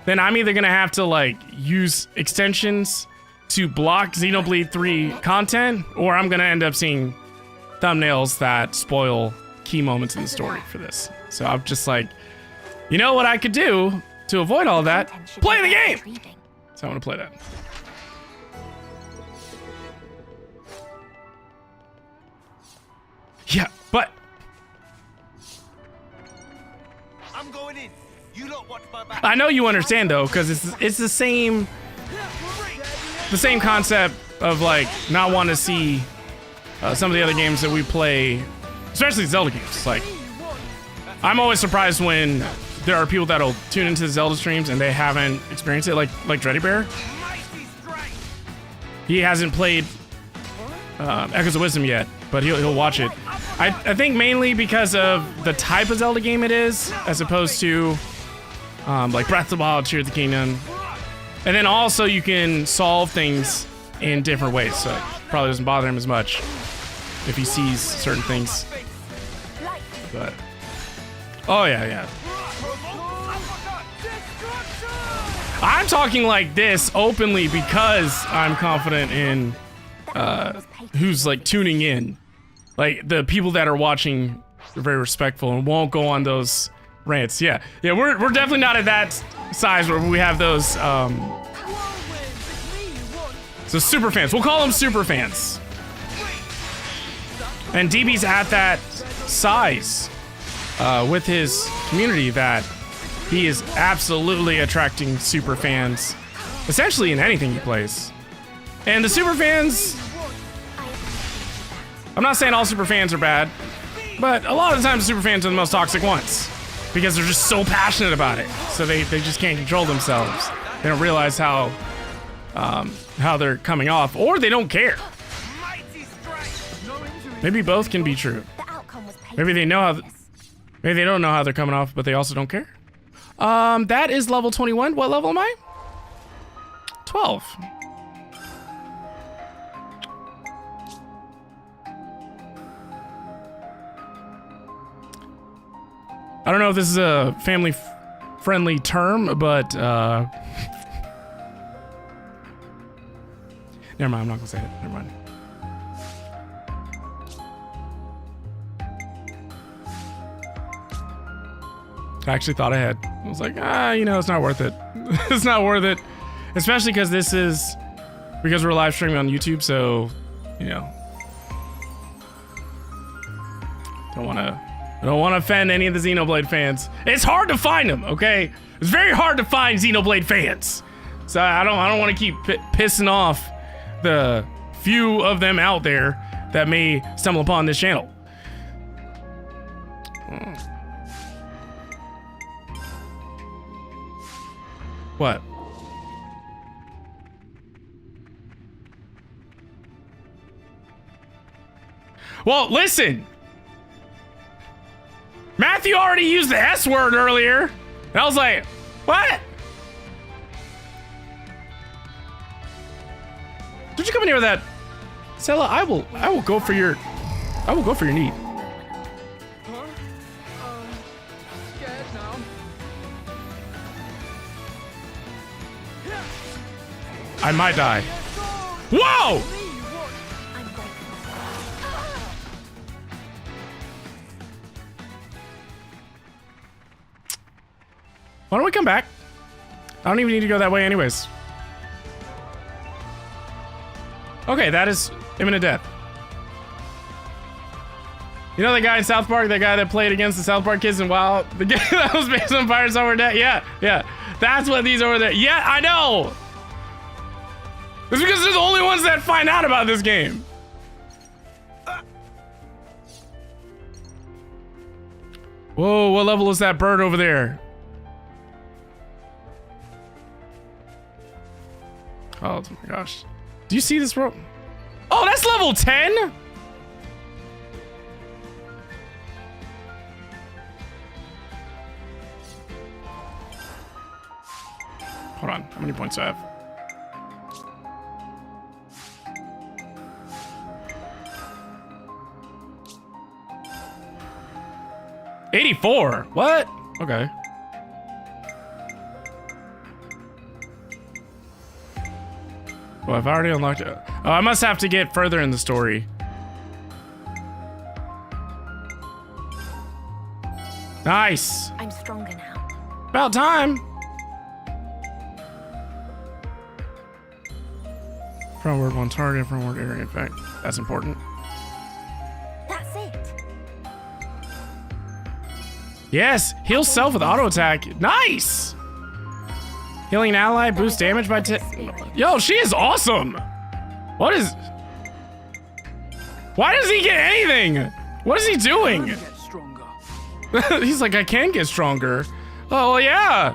then I'm either gonna have to like use extensions to block Xenoblade 3 content, or I'm gonna end up seeing thumbnails that spoil key moments in the story for this. So I'm just like, you know what I could do to avoid all that? Play the game! So I'm gonna play that. Yeah, but I'm going in. You lot watch my back. I know you understand though, because it's the same concept of like not wanting to see some of the other games that we play, especially Zelda games. Like, I'm always surprised when there are people that'll tune into the Zelda streams and they haven't experienced it, like Dreddy Bear. He hasn't played Echoes of Wisdom yet, but he'll watch it. I think mainly because of the type of Zelda game it is, as opposed to like Breath of the Wild, Tears of the Kingdom. And then also you can solve things in different ways. So probably doesn't bother him as much if he sees certain things. But oh yeah. I'm talking like this openly because I'm confident in who's like tuning in. Like the people that are watching are very respectful and won't go on those rants. Yeah, we're definitely not at that size where we have those so super fans. We'll call them super fans. And DB's at that size with his community that he is absolutely attracting super fans, essentially in anything he plays. And the super fans, I'm not saying all super fans are bad, but a lot of the times super fans are the most toxic ones because they're just so passionate about it. So they just can't control themselves. They don't realize how they're coming off, or they don't care. Maybe both can be true. Maybe they know how, maybe they don't know how they're coming off, but they also don't care. That is level 21. What level am I? 12. I don't know if this is a family-friendly term, but never mind, I'm not gonna say it. Never mind. I actually thought ahead. I was like, you know, it's not worth it. It's not worth it. Especially because we're live streaming on YouTube, so, you know. I don't want to offend any of the Xenoblade fans. It's hard to find them, okay? It's very hard to find Xenoblade fans. So I don't want to keep pissing off the few of them out there that may stumble upon this channel. What? Well, listen. Matthew already used the S word earlier. And I was like, what? Did you come in here with that? Sela, I will go for your need. Scared now. I might die. Whoa! Why don't we come back? I don't even need to go that way anyways. Okay, that is imminent death. You know the guy in South Park, that guy that played against the South Park kids in WoW? The guy that was based on Pirates Over Dead? Yeah. That's what these over there. Yeah, I know! It's because they're the only ones that find out about this game. Whoa, what level is that bird over there? Oh my gosh. Do you see this rope? Oh, that's level 10? Hold on, how many points do I have? $84? What? Okay. Well, I've already unlocked it. Oh, I must have to get further in the story. Nice. I'm stronger now. About time. Frontward one target, frontward area effect. That's important. That's it. Yes, heal self with auto attack. Nice. Healing an ally, boost damage by 10. Yo, she is awesome. Why does he get anything? What is he doing? He's like, I can get stronger. Oh, well, yeah.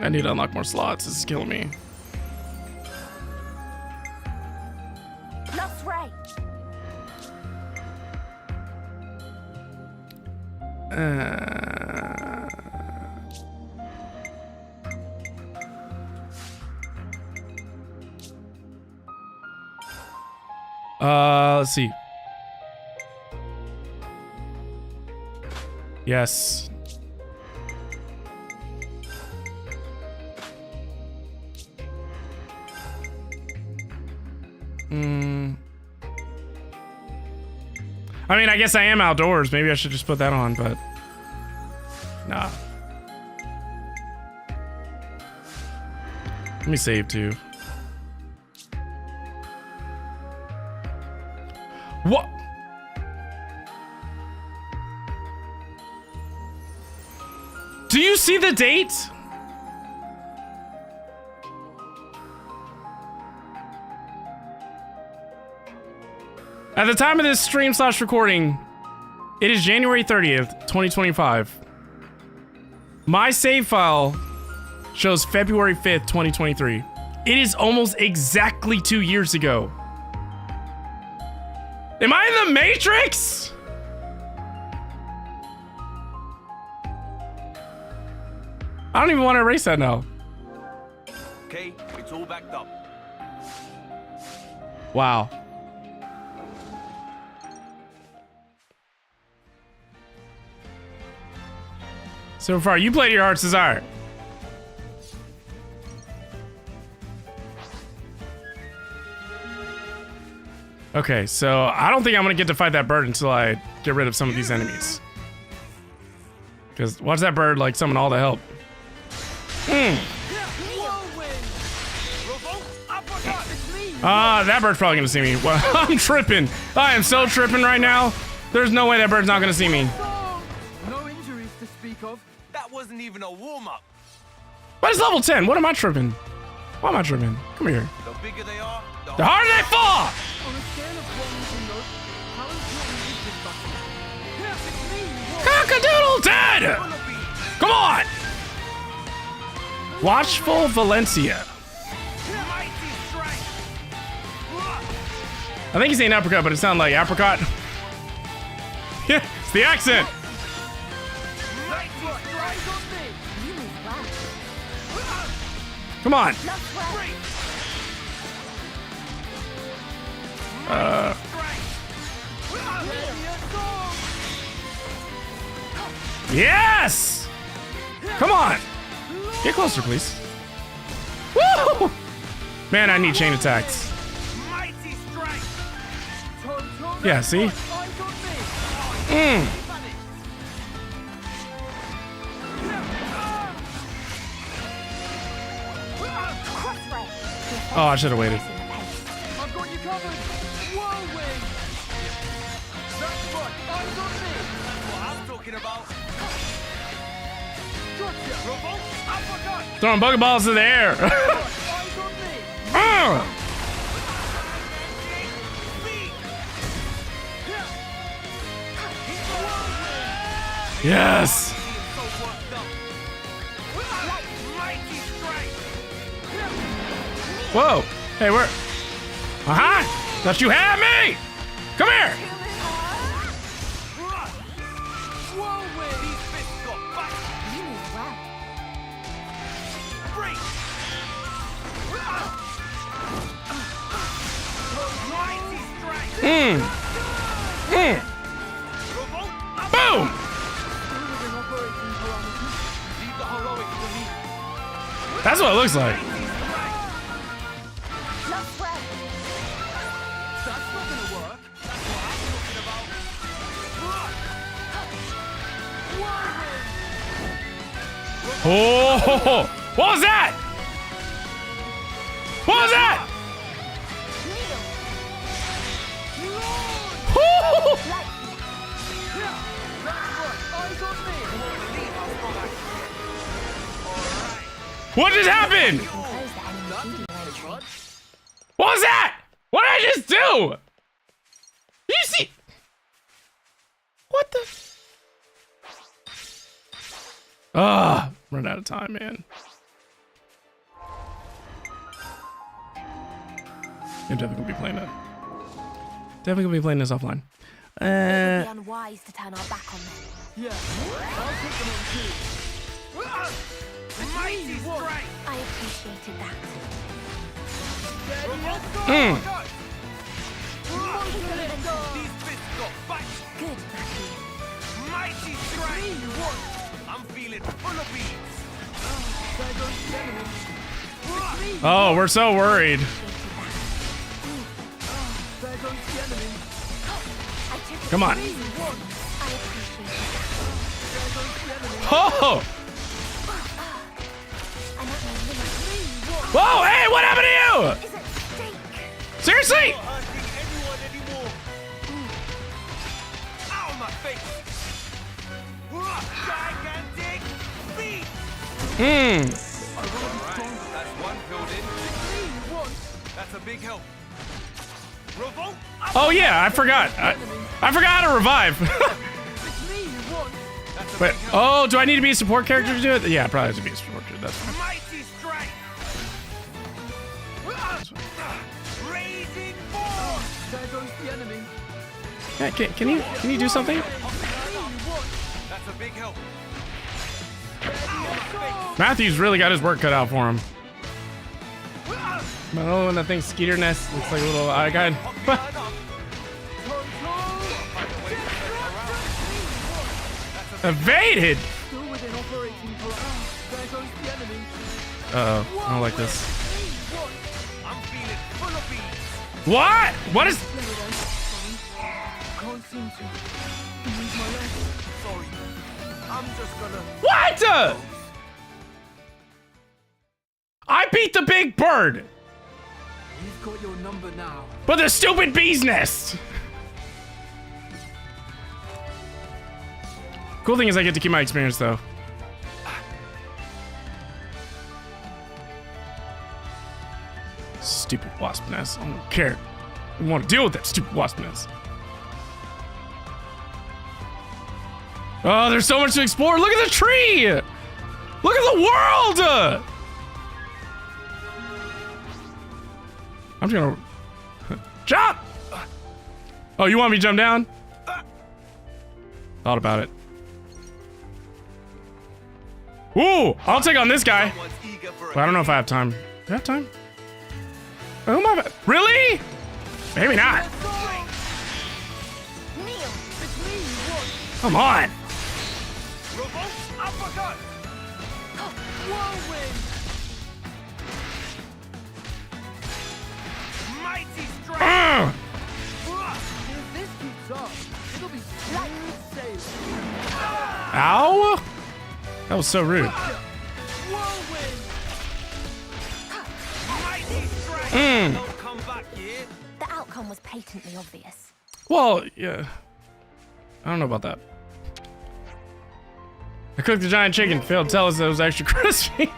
I need to unlock more slots. This is killing me. Lost Ray. Let's see. Yes. I mean, I guess I am outdoors. Maybe I should just put that on, but nah. Let me save too. What? Do you see the date? At the time of this stream / recording, it is January 30th, 2025. My save file shows February 5th, 2023. It is almost exactly 2 years ago. Am I in the Matrix? I don't even want to erase that now. Okay, it's all backed up. Wow. So far, you played your heart's desire. Okay, so I don't think I'm gonna get to fight that bird until I get rid of some of these enemies. Because watch that bird like summon all the help. That bird's probably gonna see me. Well, I'm tripping. I am so tripping right now. There's no way that bird's not gonna see me. No injuries to speak of. That wasn't even a warm-up. But it's level 10. What am I tripping? Why am I tripping? Come here. The bigger they are, The harder they fall! On a scale of 1 to 0, how important is this battle? Yes, it's me! Cock-a-doodle dead! Come on! Watchful Valencia. I think he's saying apricot, but it sounded like apricot. Yeah, it's the accent. Come on. Yes! Come on. Get closer, please. Woo! Man, I need chain attacks. Yeah, see? Oh, I should have waited. I've got you covered! Whirlwind! That's right, eyes on me! That's what I'm talking about! Gotcha! Revolt! Uppercut! Throwing bugger balls in the air. Eyes on me! Yes. Whoa. Hey, where? Thought you had me. Come here. Boom. That's what it looks like. Oh, what was that? What was that? What just happened? What was that? What did I just do? Did you see? What the? Run out of time, man. I'm definitely gonna be playing that. Definitely gonna be playing this offline. It would be unwise to turn our back on them. Yeah, I'll take them on too. I appreciated that. These fists got back. Good, Matthew. Mighty strength. I'm feeling full of beats. There goes the enemy. Oh, we're so worried. There goes the enemy. Come on. I appreciate that. Oh! Whoa, hey, what happened to you? Is it stink? Seriously? Not hurting anyone anymore. Ow, my face. Gigantic beat. Hmm. Alright, that's one filled in. That's a big help. Revolt. Oh yeah, I forgot. I forgot how to revive. Wait, oh, do I need to be a support character to do it? Yeah, I probably have to be a support character. That's fine. Mighty strength. Raising force. There goes the enemy. Yeah, can you do something? That's a big help. Matthew's really got his work cut out for him. Oh, and that thing Skeeter Nest looks like a little eye guide. Evaded! Still within operating parameters. There goes the enemy. Uh-oh, I don't like this. I'm feeling full of beats. What? What is... Can't seem to use my legs. Sorry. I'm just gonna... What? I beat the big bird! We've got your number now. But the stupid bee's nest! Cool thing is I get to keep my experience though. Stupid wasp nest. I don't care. I don't want to deal with that stupid wasp nest. Oh, there's so much to explore. Look at the tree! Look at the world! I'm just gonna jump! Oh, you want me to jump down? Thought about it. Ooh, I'll take on this guy. But I don't know if I have time. Do I have time? Oh my! Really? Maybe not. Come on. Revolt uppercut. Whirlwind. Mighty strength. If this keeps up, it'll be smooth sailing. Ow! That was so rude. Whirlwind. Mighty strength. Mm. Don't come back here. The outcome was patently obvious. Well, yeah. I don't know about that. I cooked the giant chicken. Failed to tell us that it was extra crispy.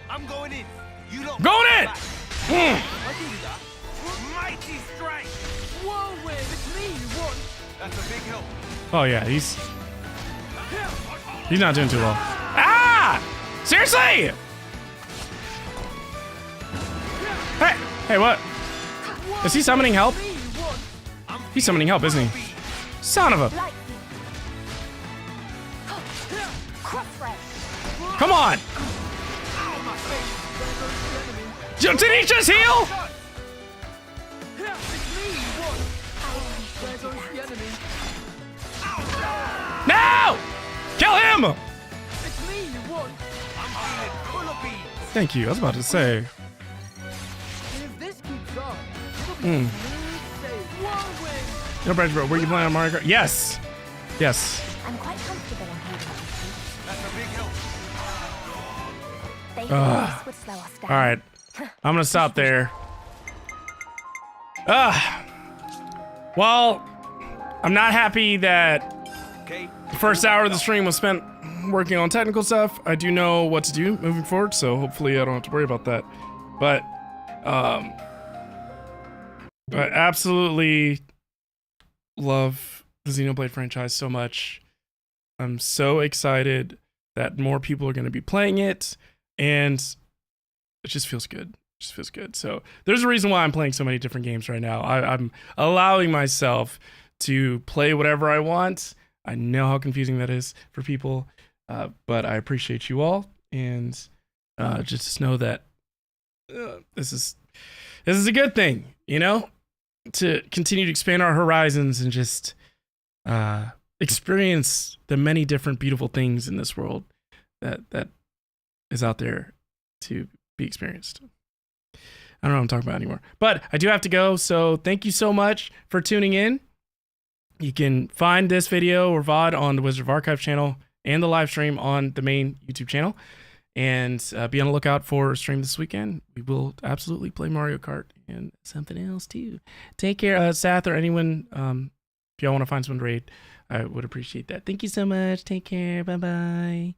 I'm going in. You don't Going in! back. Mm. I can do that. Mighty strength. Whirlwind. It's me you want. That's a big help. Oh yeah, he's not doing too well. Ah! Seriously! Hey, hey, what? Is he summoning help? He's summoning help, isn't he? Son of a! Come on! Did he just heal? No! Kill him! It's me you want. I'm feeling full of beats. Thank you. I was about to say. If this keeps up, it'll be Mm. smooth sailing. Whirlwind. Yo, Bridge, bro, were you playing on Mario Kart? Yes. Yes. I'm quite comfortable in here. That's a big help. They thought this would slow us down. All right. I'm gonna stop there. Well, I'm not happy that Okay. the first hour of the stream was spent working on technical stuff. I do know what to do moving forward, so hopefully I don't have to worry about that. But I absolutely love the Xenoblade franchise so much. I'm so excited that more people are going to be playing it, and it just feels good. It just feels good. So there's a reason why I'm playing so many different games right now. I'm allowing myself to play whatever I want. I know how confusing that is for people, but I appreciate you all, and just know that this is this is a good thing, you know, to continue to expand our horizons and just experience the many different beautiful things in this world that is out there to be experienced. I don't know what I'm talking about anymore, but I do have to go. So thank you so much for tuning in. You can find this video or VOD on the Wizard of Archive channel and the live stream on the main YouTube channel. And be on the lookout for a stream this weekend. We will absolutely play Mario Kart and something else too. Take care, Seth, or anyone. If y'all want to find someone to raid, I would appreciate that. Thank you so much. Take care. Bye-bye.